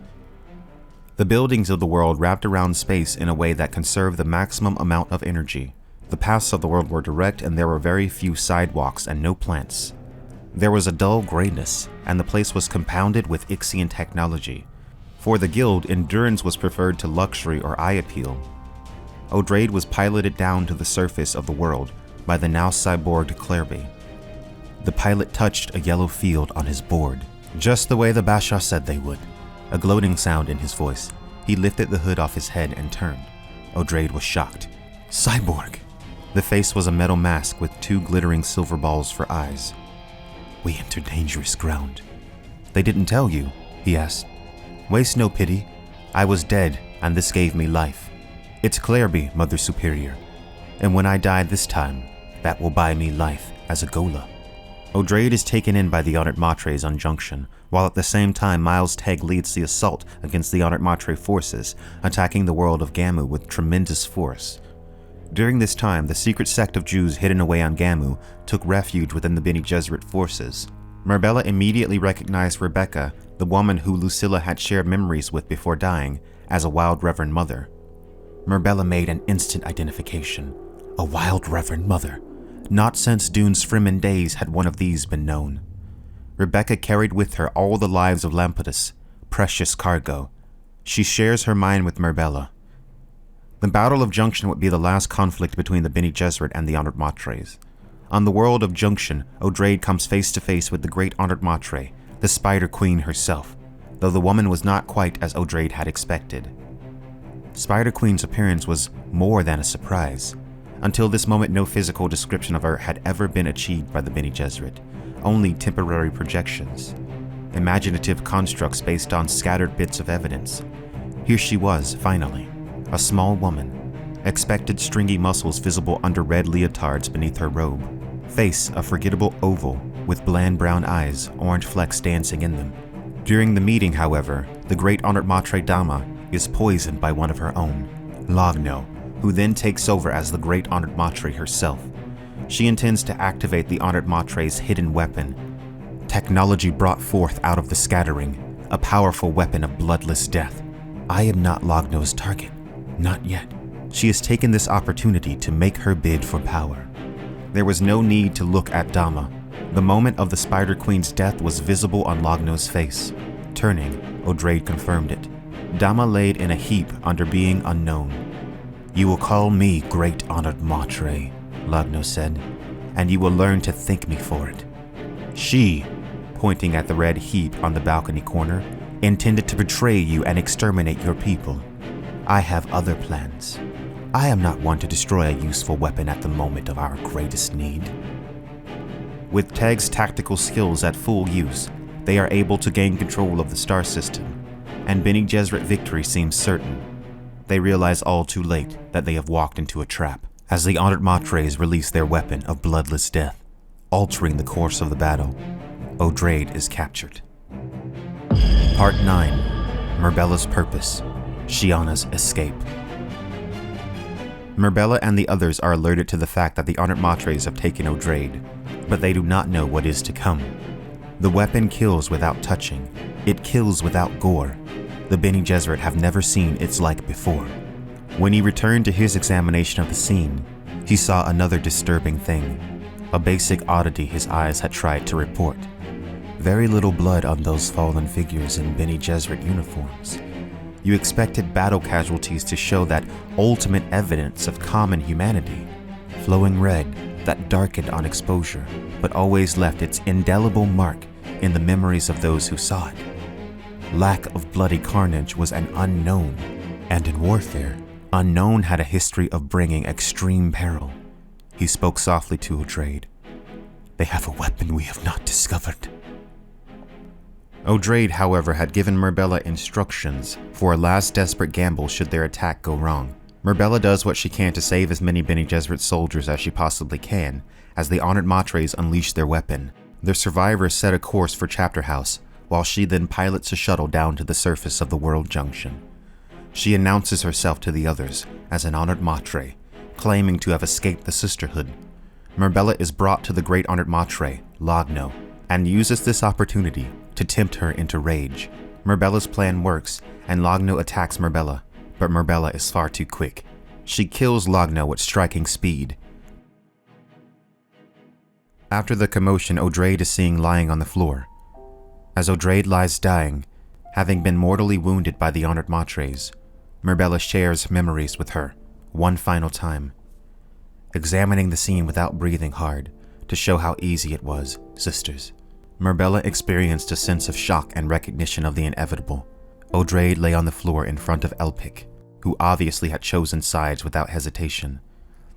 The buildings of the world wrapped around space in a way that conserved the maximum amount of energy. The paths of the world were direct and there were very few sidewalks and no plants. There was a dull grayness, and the place was compounded with Ixian technology. For the guild, endurance was preferred to luxury or eye appeal. Odraid was piloted down to the surface of the world by the now cyborged Clerby. The pilot touched a yellow field on his board, just the way the Basha said they would. A gloating sound in his voice. He lifted the hood off his head and turned. Odraid was shocked. Cyborg! The face was a metal mask with two glittering silver balls for eyes. We enter dangerous ground. They didn't tell you, he asked. Waste no pity. I was dead, and this gave me life. It's Clerby, Mother Superior. And when I die this time, that will buy me life as a Gola. Odraid is taken in by the Honored Matres on Junction, while at the same time Miles Tegg leads the assault against the Honored Matre forces, attacking the world of Gamu with tremendous force. During this time, the secret sect of Jews hidden away on Gamu took refuge within the Bene Gesserit forces. Merbella immediately recognized Rebecca, the woman who Lucilla had shared memories with before dying, as a Wild Reverend Mother. Merbella made an instant identification. A Wild Reverend Mother. Not since Dune's Fremen days had one of these been known. Rebecca carried with her all the lives of Lampetus, precious cargo. She shares her mind with Merbella. The Battle of Junction would be the last conflict between the Bene Gesserit and the Honored Matres. On the world of Junction, Odraid comes face to face with the great Honored Matre, the Spider Queen herself, though the woman was not quite as Odraid had expected. Spider Queen's appearance was more than a surprise. Until this moment, no physical description of her had ever been achieved by the Bene Gesserit, only temporary projections, imaginative constructs based on scattered bits of evidence. Here she was, finally, a small woman, expected stringy muscles visible under red leotards beneath her robe, face a forgettable oval with bland brown eyes, orange flecks dancing in them. During the meeting, however, the great Honored Matre Dama is poisoned by one of her own, Logno, who then takes over as the great Honored Matre herself. She intends to activate the Honored Matre's hidden weapon, technology brought forth out of the scattering, a powerful weapon of bloodless death. I am not Logno's target, not yet. She has taken this opportunity to make her bid for power. There was no need to look at Dama. The moment of the Spider Queen's death was visible on Logno's face. Turning, Odraid confirmed it. Dama laid in a heap under being unknown. You will call me Great Honored Matre, Logno said, and you will learn to thank me for it. She, pointing at the red heap on the balcony corner, intended to betray you and exterminate your people. I have other plans. I am not one to destroy a useful weapon at the moment of our greatest need. With Tegg's tactical skills at full use, they are able to gain control of the star system, and Bene Gesserit victory seems certain. They realize all too late that they have walked into a trap, as the Honored Matres release their weapon of bloodless death, altering the course of the battle. Odraid is captured. Part 9. Merbellas Purpose. Shiana's Escape. Merbella and the others are alerted to the fact that the Honored Matres have taken Odraid, but they do not know what is to come. The weapon kills without touching. It kills without gore. The Bene Gesserit have never seen its like before. When he returned to his examination of the scene, he saw another disturbing thing, a basic oddity his eyes had tried to report. Very little blood on those fallen figures in Bene Gesserit uniforms. You expected battle casualties to show that ultimate evidence of common humanity, flowing red that darkened on exposure, but always left its indelible mark in the memories of those who saw it. lack of bloody carnage was an unknown, and in warfare, unknown had a history of bringing extreme peril. He spoke softly to Odraid. "They have a weapon we have not discovered." Odraid, however, had given Merbella instructions for a last desperate gamble should their attack go wrong. Merbella does what she can to save as many Bene Gesserit soldiers as she possibly can, as the Honored Matres unleash their weapon. Their survivors set a course for Chapterhouse, while she then pilots a shuttle down to the surface of the World Junction. She announces herself to the others as an Honored Matre, claiming to have escaped the sisterhood. Merbella is brought to the great Honored Matre, Logno, and uses this opportunity to tempt her into rage. Merbella's plan works, and Logno attacks Merbella, but Merbella is far too quick. She kills Logno at striking speed. After the commotion, Odraid is seen lying on the floor. As Odraid lies dying, having been mortally wounded by the Honored Matres, Merbella shares memories with her, one final time. Examining the scene without breathing hard, to show how easy it was, sisters. Merbella experienced a sense of shock and recognition of the inevitable. Odraid lay on the floor in front of Elpic, who obviously had chosen sides without hesitation.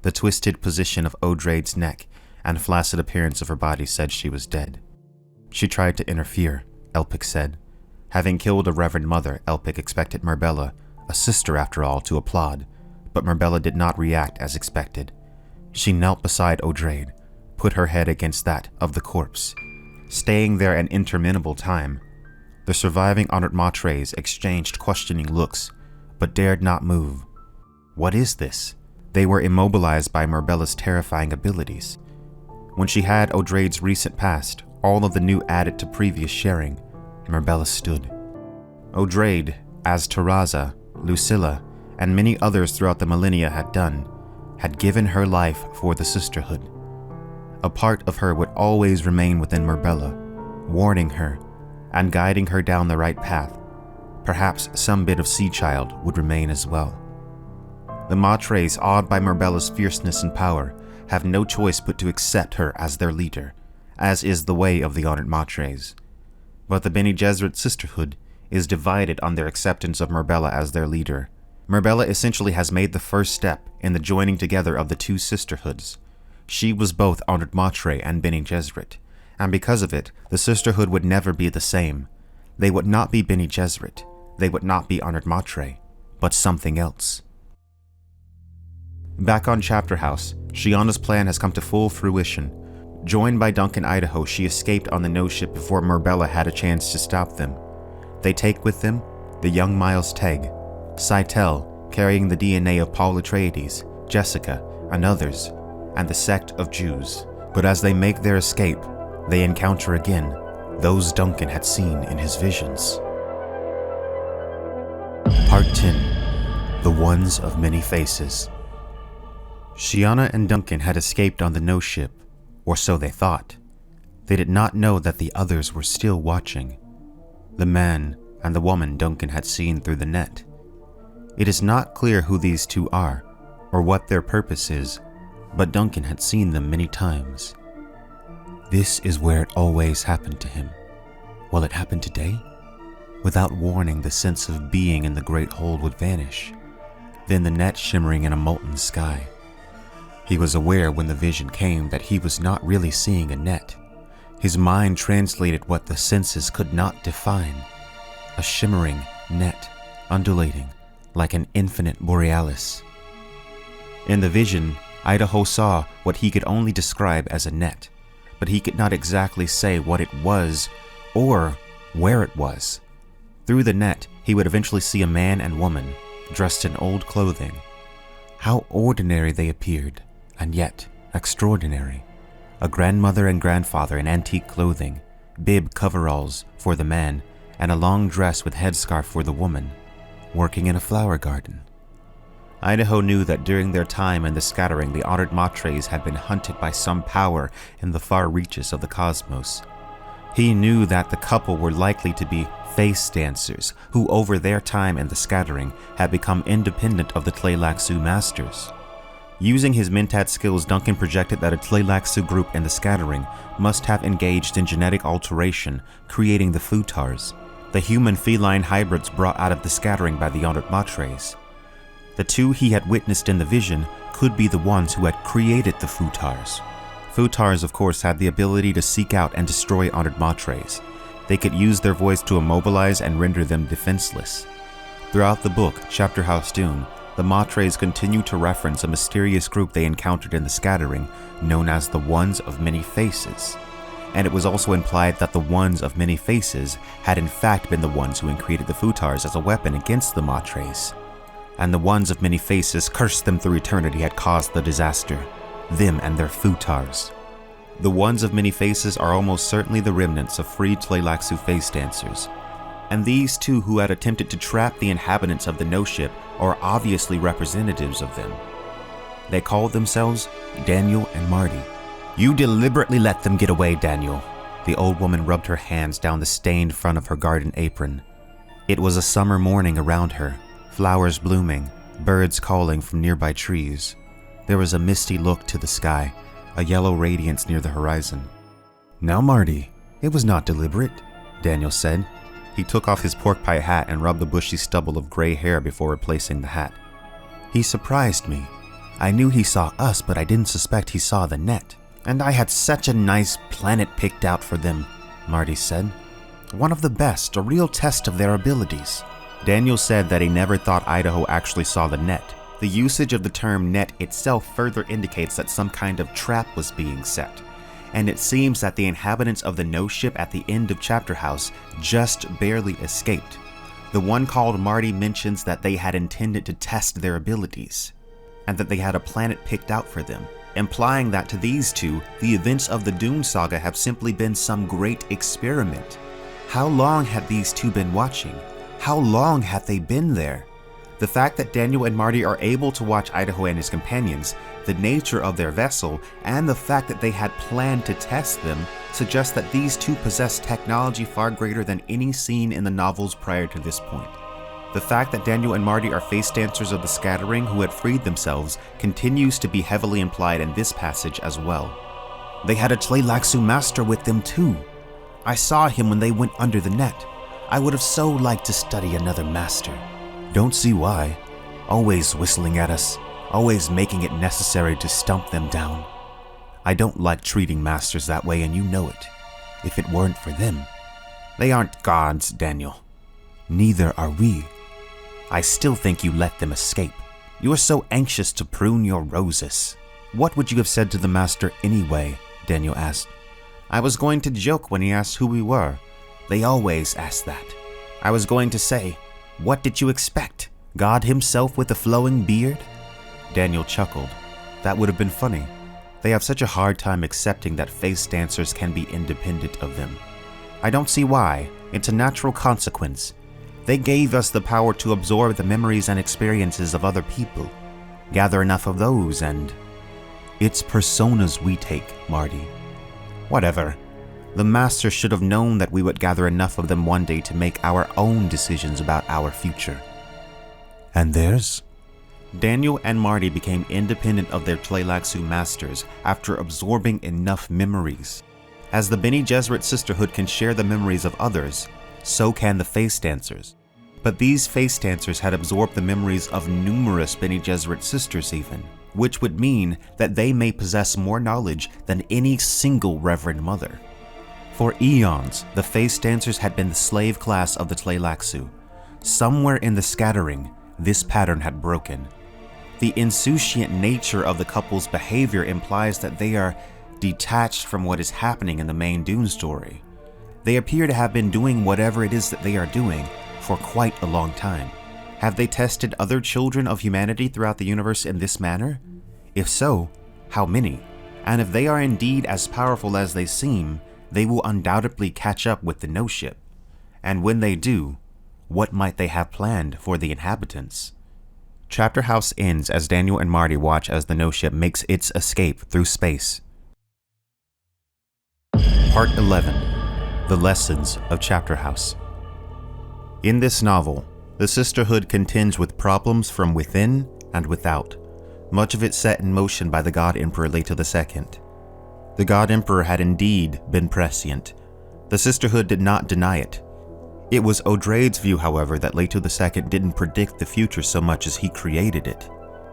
The twisted position of Odraid's neck and flaccid appearance of her body said she was dead. She tried to interfere, Elpic said. Having killed a Reverend Mother, Elpic expected Merbella, a sister after all, to applaud, but Merbella did not react as expected. She knelt beside Odraid, put her head against that of the corpse, staying there an interminable time. The surviving Honored Matres exchanged questioning looks, but dared not move. What is this? They were immobilized by Merbella's terrifying abilities. When she had Odraid's recent past, all of the new added to previous sharing, Merbella stood. Odraid, as Taraza, Lucilla, and many others throughout the millennia had done, had given her life for the sisterhood. A part of her would always remain within Merbella, warning her and guiding her down the right path. Perhaps some bit of Sea Child would remain as well. The Matres, awed by Merbella's fierceness and power, have no choice but to accept her as their leader, as is the way of the Honored Matres. But the Bene Gesserit sisterhood is divided on their acceptance of Merbella as their leader. Merbella essentially has made the first step in the joining together of the two sisterhoods. She was both Honored Matre and Bene Gesserit, and because of it, the sisterhood would never be the same. They would not be Bene Gesserit, they would not be Honored Matre, but something else. Back on Chapterhouse, Shiana's plan has come to full fruition. Joined by Duncan Idaho, she escaped on the no ship before Merbella had a chance to stop them. They take with them the young Miles Tegg, Cytel, carrying the DNA of Paul Atreides, Jessica, and others, and the sect of Jews. But as they make their escape, they encounter again those Duncan had seen in his visions. Part 10. The Ones of Many Faces. Shiana and Duncan had escaped on the no ship, or so they thought. They did not know that the others were still watching. The man and the woman Duncan had seen through the net. It is not clear who these two are, or what their purpose is, but Duncan had seen them many times. This is where it always happened to him. Will it happen today? Without warning, the sense of being in the great hold would vanish, then the net shimmering in a molten sky. He was aware when the vision came that he was not really seeing a net. His mind translated what the senses could not define. A shimmering net, undulating, like an infinite borealis. In the vision, Idaho saw what he could only describe as a net, but he could not exactly say what it was or where it was. Through the net, he would eventually see a man and woman, dressed in old clothing. How ordinary they appeared, and yet extraordinary. A grandmother and grandfather in antique clothing, bib coveralls for the man, and a long dress with headscarf for the woman, working in a flower garden. Idaho knew that during their time in the scattering, the Honored Matres had been hunted by some power in the far reaches of the cosmos. He knew that the couple were likely to be face dancers who over their time in the scattering had become independent of the Tleilaxu masters. Using his Mentat skills, Duncan projected that a Tleilaxu group in the scattering must have engaged in genetic alteration, creating the Futars. the human-feline hybrids brought out of the scattering by the Honored Matres. The two he had witnessed in the vision could be the ones who had created the Futars. Futars, of course, had the ability to seek out and destroy Honored Matres. They could use their voice to immobilize and render them defenseless. Throughout the book, Chapterhouse Dune, the Matres continue to reference a mysterious group they encountered in the scattering known as the Ones of Many Faces. And it was also implied that the Ones of Many Faces had in fact been the ones who had created the Futars as a weapon against the Matres. And the Ones of Many Faces cursed them through eternity had caused the disaster, them and their Futars. The Ones of Many Faces are almost certainly the remnants of freed Tleilaxu face dancers. And these two who had attempted to trap the inhabitants of the no-ship are obviously representatives of them. They called themselves Daniel and Marty. "You deliberately let them get away, Daniel." The old woman rubbed her hands down the stained front of her garden apron. It was a summer morning around her, flowers blooming, birds calling from nearby trees. There was a misty look to the sky, a yellow radiance near the horizon. "Now, Marty, it was not deliberate," Daniel said. He took off his pork pie hat and rubbed the bushy stubble of gray hair before replacing the hat. "He surprised me. I knew he saw us, but I didn't suspect he saw the net. And I had such a nice planet picked out for them," Marty said. "One of the best, a real test of their abilities." Daniel said that he never thought Idaho actually saw the net. The usage of the term net itself further indicates that some kind of trap was being set. And it seems that the inhabitants of the no-ship at the end of Chapterhouse just barely escaped. The one called Marty mentions that they had intended to test their abilities, and that they had a planet picked out for them, implying that to these two, the events of the Dune saga have simply been some great experiment. How long had these two been watching? How long had they been there? The fact that Daniel and Marty are able to watch Idaho and his companions, the nature of their vessel, and the fact that they had planned to test them suggests that these two possess technology far greater than any seen in the novels prior to this point. The fact that Daniel and Marty are face dancers of the scattering who had freed themselves continues to be heavily implied in this passage as well. They had a Tleilaxu master with them too. I saw him when they went under the net. I would have so liked to study another master. Don't see why. Always whistling at us, always making it necessary to stump them down. I don't like treating masters that way, and you know it. If it weren't for them. They aren't gods, Daniel. Neither are we. I still think you let them escape. You are so anxious to prune your roses. What would you have said to the master anyway? Daniel asked. I was going to joke when he asked who we were. They always ask that. I was going to say, what did you expect? God himself with a flowing beard? Daniel chuckled. That would have been funny. They have such a hard time accepting that face dancers can be independent of them. I don't see why. It's a natural consequence. They gave us the power to absorb the memories and experiences of other people. Gather enough of those and... It's personas we take, Marty. Whatever. The master should have known that we would gather enough of them one day to make our own decisions about our future. And theirs? Daniel and Marty became independent of their Tleilaxu masters after absorbing enough memories. As the Bene Gesserit sisterhood can share the memories of others, so can the face dancers. But these face dancers had absorbed the memories of numerous Bene Gesserit sisters even, which would mean that they may possess more knowledge than any single Reverend Mother. For eons, the face dancers had been the slave class of the Tleilaxu. Somewhere in the scattering, this pattern had broken. The insouciant nature of the couple's behavior implies that they are detached from what is happening in the main Dune story. They appear to have been doing whatever it is that they are doing for quite a long time. Have they tested other children of humanity throughout the universe in this manner? If so, how many? And if they are indeed as powerful as they seem, they will undoubtedly catch up with the no-ship. And when they do, what might they have planned for the inhabitants? Chapterhouse ends as Daniel and Marty watch as the no-ship makes its escape through space. Part 11. The Lessons of Chapterhouse. In this novel, the sisterhood contends with problems from within and without, much of it set in motion by the God Emperor Leto II. The God Emperor had indeed been prescient. The sisterhood did not deny it. It was Odraid's view, however, that Leto II didn't predict the future so much as he created it.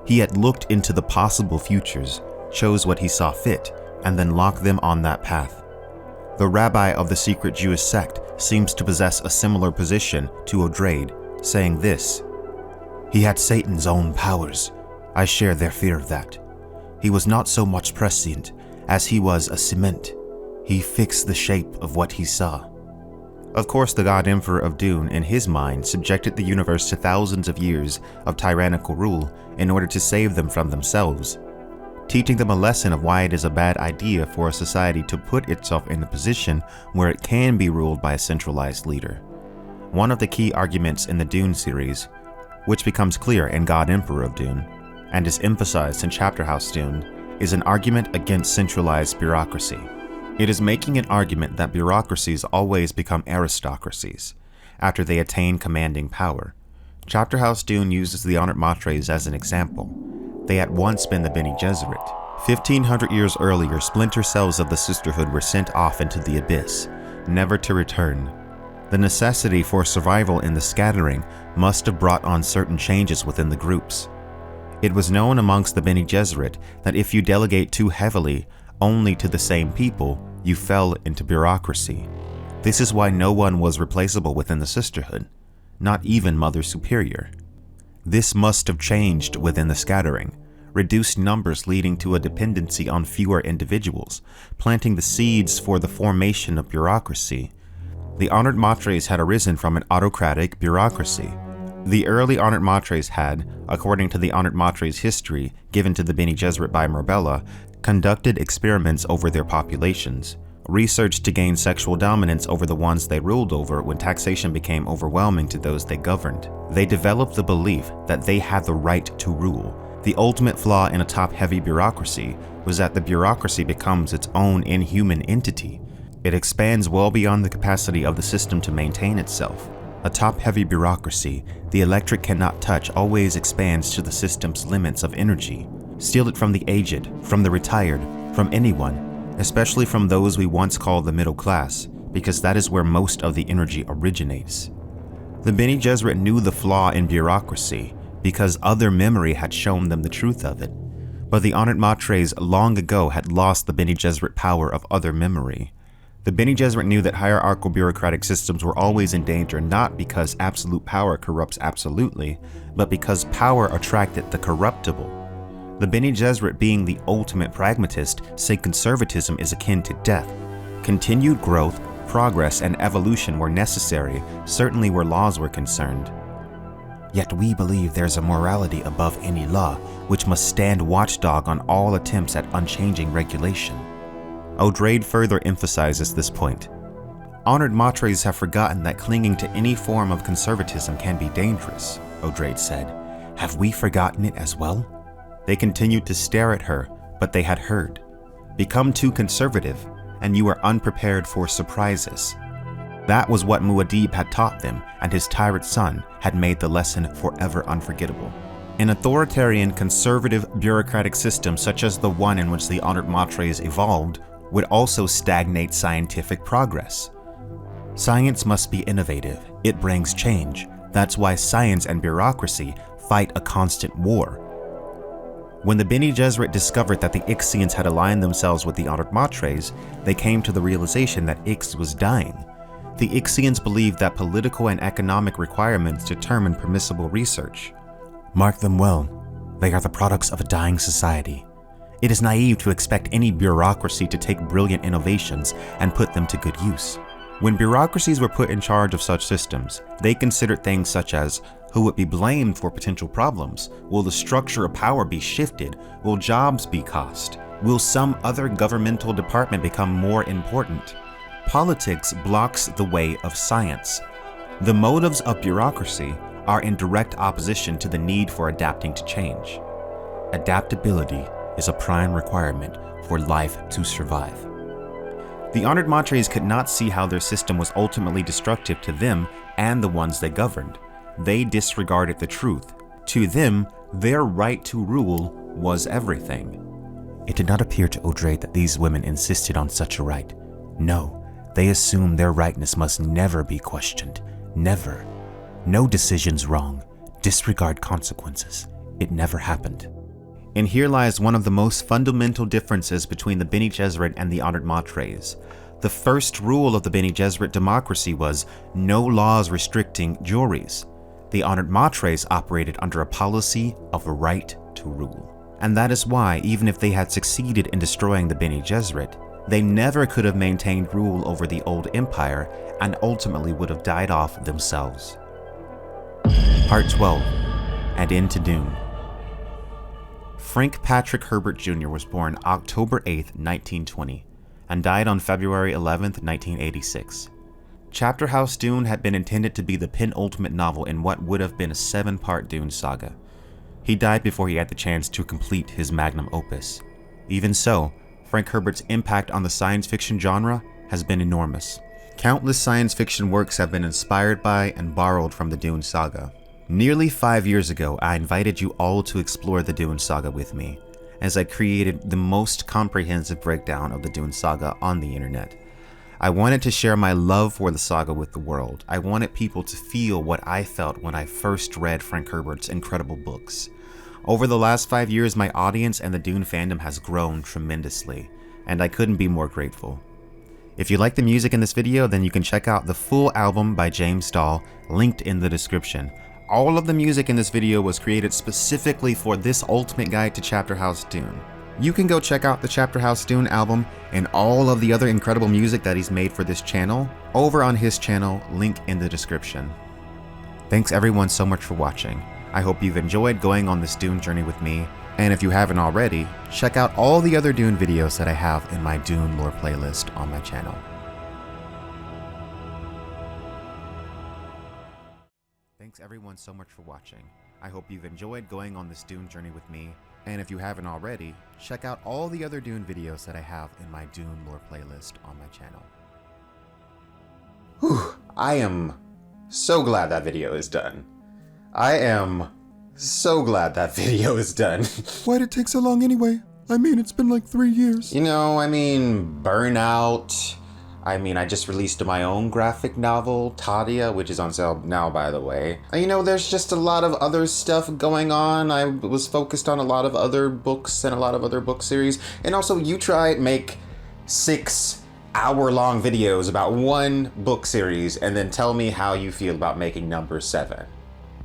He had looked into the possible futures, chose what he saw fit, and then locked them on that path. The rabbi of the secret Jewish sect seems to possess a similar position to Odraid, saying this: "He had Satan's own powers. I share their fear of that. He was not so much prescient as he was a cement. He fixed the shape of what he saw." Of course, the God Emperor of Dune, in his mind, subjected the universe to thousands of years of tyrannical rule in order to save them from themselves, teaching them a lesson of why it is a bad idea for a society to put itself in a position where it can be ruled by a centralized leader. One of the key arguments in the Dune series, which becomes clear in God Emperor of Dune, and is emphasized in Chapterhouse Dune, is an argument against centralized bureaucracy. It is making an argument that bureaucracies always become aristocracies after they attain commanding power. Chapterhouse Dune uses the Honored Matres as an example. They had once been the Bene Gesserit. 1,500 years earlier, splinter cells of the sisterhood were sent off into the abyss, never to return. The necessity for survival in the scattering must have brought on certain changes within the groups. It was known amongst the Bene Gesserit that if you delegate too heavily only to the same people, you fell into bureaucracy. This is why no one was replaceable within the sisterhood, not even Mother Superior. This must have changed within the scattering, reduced numbers leading to a dependency on fewer individuals, planting the seeds for the formation of bureaucracy. The Honored Matres had arisen from an autocratic bureaucracy. The early Honored Matres had, according to the Honored Matres history given to the Bene Gesserit by Merbella, conducted experiments over their populations, researched to gain sexual dominance over the ones they ruled over when taxation became overwhelming to those they governed. They developed the belief that they had the right to rule. The ultimate flaw in a top-heavy bureaucracy was that the bureaucracy becomes its own inhuman entity. It expands well beyond the capacity of the system to maintain itself. A top-heavy bureaucracy, the electric cannot touch, always expands to the system's limits of energy. Steal it from the aged, from the retired, from anyone, especially from those we once called the middle class, because that is where most of the energy originates. The Bene Gesserit knew the flaw in bureaucracy because other memory had shown them the truth of it, but the Honored Matres long ago had lost the Bene Gesserit power of other memory. The Bene Gesserit knew that hierarchical bureaucratic systems were always in danger not because absolute power corrupts absolutely, but because power attracted the corruptible. The Bene Gesserit, being the ultimate pragmatist, say conservatism is akin to death. Continued growth, progress, and evolution were necessary, certainly where laws were concerned. Yet we believe there's a morality above any law, which must stand watchdog on all attempts at unchanging regulation. Odraid further emphasizes this point. Honored Matres have forgotten that clinging to any form of conservatism can be dangerous, Odraid said. Have we forgotten it as well? They continued to stare at her, but they had heard. Become too conservative, and you are unprepared for surprises. That was what Muad'Dib had taught them, and his tyrant son had made the lesson forever unforgettable. An authoritarian, conservative, bureaucratic system such as the one in which the Honored Matres evolved would also stagnate scientific progress. Science must be innovative. It brings change. That's why science and bureaucracy fight a constant war. When the Bene Gesserit discovered that the Ixians had aligned themselves with the Honored Matres, they came to the realization that Ix was dying. The Ixians believed that political and economic requirements determine permissible research. Mark them well. They are the products of a dying society. It is naive to expect any bureaucracy to take brilliant innovations and put them to good use. When bureaucracies were put in charge of such systems, they considered things such as who would be blamed for potential problems? Will the structure of power be shifted? Will jobs be cost? Will some other governmental department become more important? Politics blocks the way of science. The motives of bureaucracy are in direct opposition to the need for adapting to change. Adaptability is a prime requirement for life to survive. The Honored Matres could not see how their system was ultimately destructive to them and the ones they governed. They disregarded the truth. To them, their right to rule was everything. It did not appear to Odraid that these women insisted on such a right. No, they assumed their rightness must never be questioned, Never. No decision's wrong. Disregard consequences. It never happened. And here lies one of the most fundamental differences between the Bene Gesserit and the Honored Matres. The first rule of the Bene Gesserit democracy was no laws restricting juries. The Honored Matres operated under a policy of right to rule. And that is why, even if they had succeeded in destroying the Bene Gesserit, they never could have maintained rule over the old empire and ultimately would have died off themselves. Part 12, and into Dune. Frank Patrick Herbert Jr. was born October 8, 1920, and died on February 11, 1986. Chapterhouse Dune had been intended to be the penultimate novel in what would have been a 7-part Dune saga. He died before he had the chance to complete his magnum opus. Even so, Frank Herbert's impact on the science fiction genre has been enormous. Countless science fiction works have been inspired by and borrowed from the Dune saga. Nearly 5 years ago, I invited you all to explore the Dune saga with me, as I created the most comprehensive breakdown of the Dune saga on the internet. I wanted to share my love for the saga with the world. I wanted people to feel what I felt when I first read Frank Herbert's incredible books. Over the last 5 years, my audience and the Dune fandom has grown tremendously, and I couldn't be more grateful. If you like the music in this video, then you can check out the full album by James Dahl, linked in the description. All of the music in this video was created specifically for this ultimate guide to Chapterhouse Dune. You can go check out the Chapterhouse Dune album and all of the other incredible music that he's made for this channel over on his channel, link in the description. Thanks everyone so much for watching. I hope you've enjoyed going on this Dune journey with me, and if you haven't already, check out all the other Dune videos that I have in my Dune lore playlist on my channel. Thanks everyone so much for watching. I hope you've enjoyed going on this Dune journey with me, and if you haven't already, check out all the other Dune videos that I have in my Dune lore playlist on my channel. Whew, I am so glad that video is done. I am so glad that video is done. Why'd it take so long anyway? I mean, it's been like 3 years. You know, burnout. I just released my own graphic novel, Tadia, which is on sale now, by the way. You know, there's just a lot of other stuff going on. I was focused on a lot of other books and a lot of other book series. And also, you try make 6-hour-long videos about one book series and then tell me how you feel about making number 7.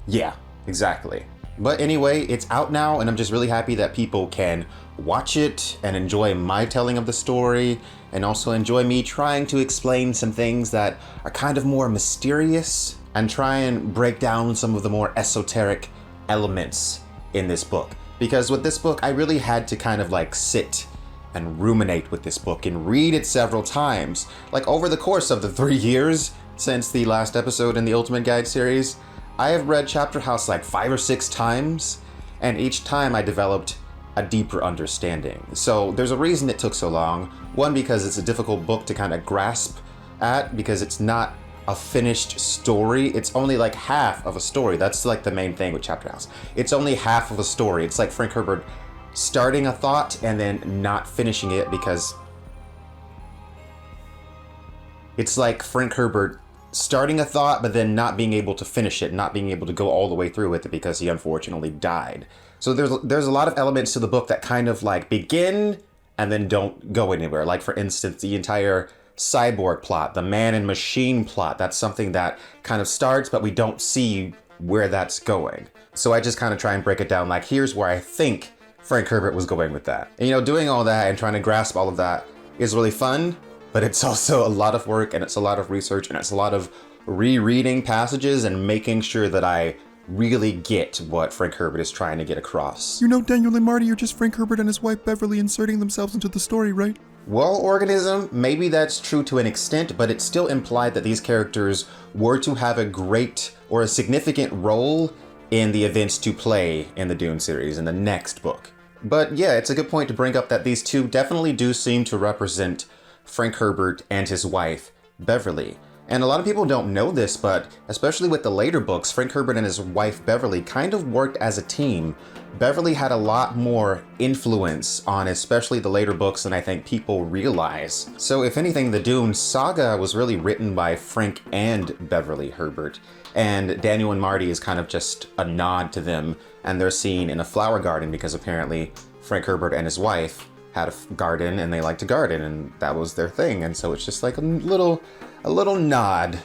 Yeah, exactly. But anyway, it's out now, and I'm just really happy that people can watch it and enjoy my telling of the story, and also enjoy me trying to explain some things that are kind of more mysterious and try and break down some of the more esoteric elements in this book. Because with this book, I really had to kind of like sit and ruminate with this book and read it several times. Like over the course of the 3 years since the last episode in the Ultimate Guide series, I have read Chapterhouse like 5 or 6 times, and each time I developed a deeper understanding. So there's a reason it took so long. One, because it's a difficult book to kind of grasp at, because it's not a finished story. It's only like half of a story. That's like the main thing with Chapterhouse. It's only half of a story. It's like Frank Herbert starting a thought and then not finishing it, because it's like Frank Herbert starting a thought but then not being able to finish it, not being able to go all the way through with it because he unfortunately died. So there's a lot of elements to the book that kind of like begin and then don't go anywhere. Like for instance, the entire Cyborg plot, the man and machine plot, that's something that kind of starts but we don't see where that's going. So I just kind of try and break it down like, here's where I think Frank Herbert was going with that. And you know, doing all that and trying to grasp all of that is really fun, but it's also a lot of work, and it's a lot of research, and it's a lot of rereading passages and making sure that I really get what Frank Herbert is trying to get across. You know, Daniel and Marty are just Frank Herbert and his wife Beverly inserting themselves into the story, right? Well, Organism, maybe that's true to an extent, but it's still implied that these characters were to have a great or a significant role in the events to play in the Dune series in the next book. But yeah, it's a good point to bring up that these two definitely do seem to represent Frank Herbert and his wife, Beverly. And a lot of people don't know this, but especially with the later books, Frank Herbert and his wife Beverly kind of worked as a team. Beverly had a lot more influence on especially the later books than I think people realize. So if anything, the Dune saga was really written by Frank and Beverly Herbert. And Daniel and Marty is kind of just a nod to them, and they're seen in a flower garden because apparently Frank Herbert and his wife had a garden and they liked to garden, and that was their thing. And so it's just like a little nod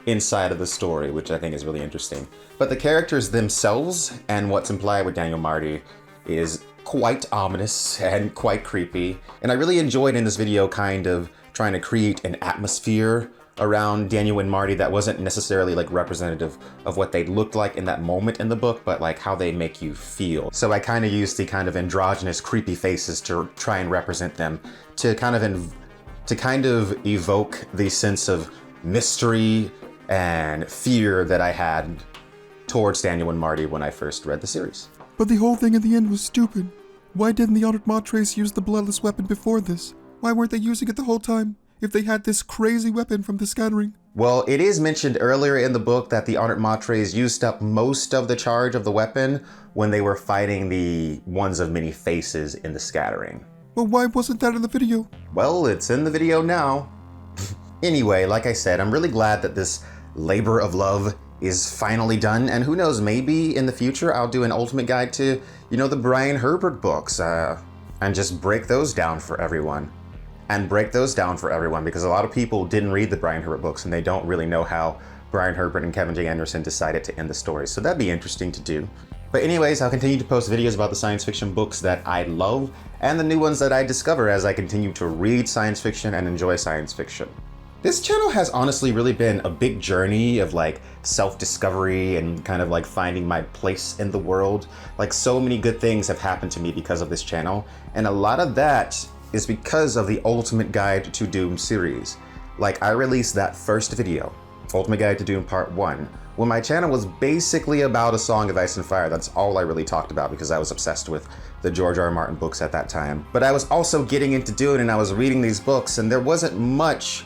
inside of the story, which I think is really interesting. But the characters themselves and what's implied with Daniel Marty is quite ominous and quite creepy. And I really enjoyed in this video kind of trying to create an atmosphere around Daniel and Marty that wasn't necessarily like representative of what they looked like in that moment in the book, but like how they make you feel. So I kind of used the kind of androgynous creepy faces to try and represent them, to kind of evoke the sense of mystery and fear that I had towards Daniel and Marty when I first read the series. But the whole thing in the end was stupid. Why didn't the Honored Matres use the bloodless weapon before this? Why weren't they using it the whole time, if they had this crazy weapon from the scattering? Well, it is mentioned earlier in the book that the Honored Matres used up most of the charge of the weapon when they were fighting the ones of many faces in the scattering. Well, why wasn't that in the video? Well, it's in the video now. Anyway, like I said, I'm really glad that this labor of love is finally done, and who knows, maybe in the future I'll do an ultimate guide to, the Brian Herbert books, and just break those down for everyone. Because a lot of people didn't read the Brian Herbert books and they don't really know how Brian Herbert and Kevin J. Anderson decided to end the story. So that'd be interesting to do. But anyways, I'll continue to post videos about the science fiction books that I love and the new ones that I discover as I continue to read science fiction and enjoy science fiction. This channel has honestly really been a big journey of like self-discovery and kind of like finding my place in the world. Like so many good things have happened to me because of this channel, and a lot of that is because of the Ultimate Guide to Dune series. Like I released that first video, Ultimate Guide to Dune Part 1, when my channel was basically about A Song of Ice and Fire. That's all I really talked about because I was obsessed with the George R. R. Martin books at that time. But I was also getting into Dune and I was reading these books, and there wasn't much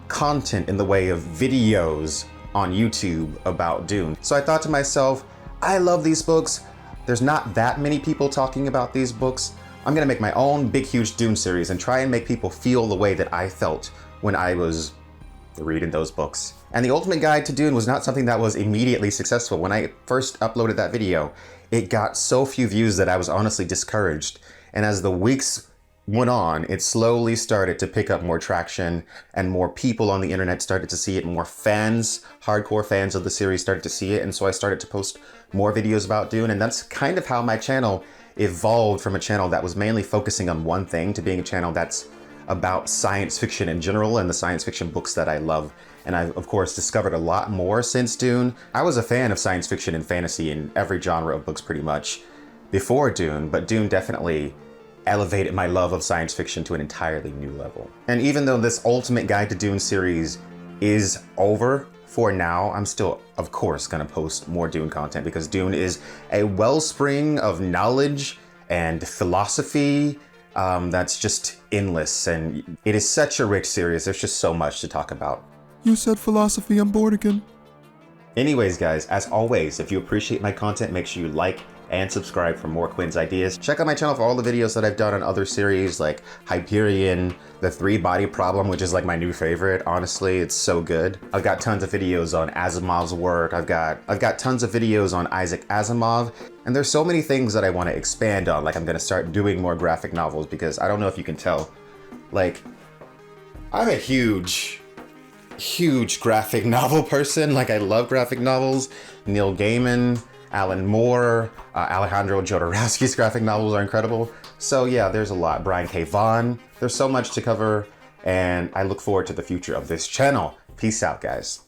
content in the way of videos on YouTube about Dune. So I thought to myself, I love these books. There's not that many people talking about these books. I'm gonna make my own big, huge Dune series and try and make people feel the way that I felt when I was reading those books. And the Ultimate Guide to Dune was not something that was immediately successful. When I first uploaded that video, it got so few views that I was honestly discouraged. And as the weeks went on, it slowly started to pick up more traction and more people on the internet started to see it. More fans, hardcore fans of the series started to see it. And so I started to post more videos about Dune. And that's kind of how my channel evolved from a channel that was mainly focusing on one thing to being a channel that's about science fiction in general and the science fiction books that I love. And I've, of course, discovered a lot more since Dune. I was a fan of science fiction and fantasy in every genre of books pretty much before Dune, but Dune definitely elevated my love of science fiction to an entirely new level. And even though this Ultimate Guide to Dune series is over for now, I'm still, of course, gonna post more Dune content because Dune is a wellspring of knowledge and philosophy that's just endless, and it is such a rich series. There's just so much to talk about. You said philosophy, I'm bored again. Anyways, guys, as always, if you appreciate my content, make sure you like and subscribe for more Quinn's ideas. Check out my channel for all the videos that I've done on other series like Hyperion, the 3-Body Problem, which is like my new favorite. Honestly, it's so good. I've got tons of videos on Asimov's work. I've got tons of videos on Isaac Asimov, and there's so many things that I want to expand on. Like I'm gonna start doing more graphic novels because I don't know if you can tell, like I'm a huge graphic novel person. Like I love graphic novels. Neil Gaiman, Alan Moore, Alejandro Jodorowsky's graphic novels are incredible. So yeah, there's a lot. Brian K. Vaughan. There's so much to cover, and I look forward to the future of this channel. Peace out, guys.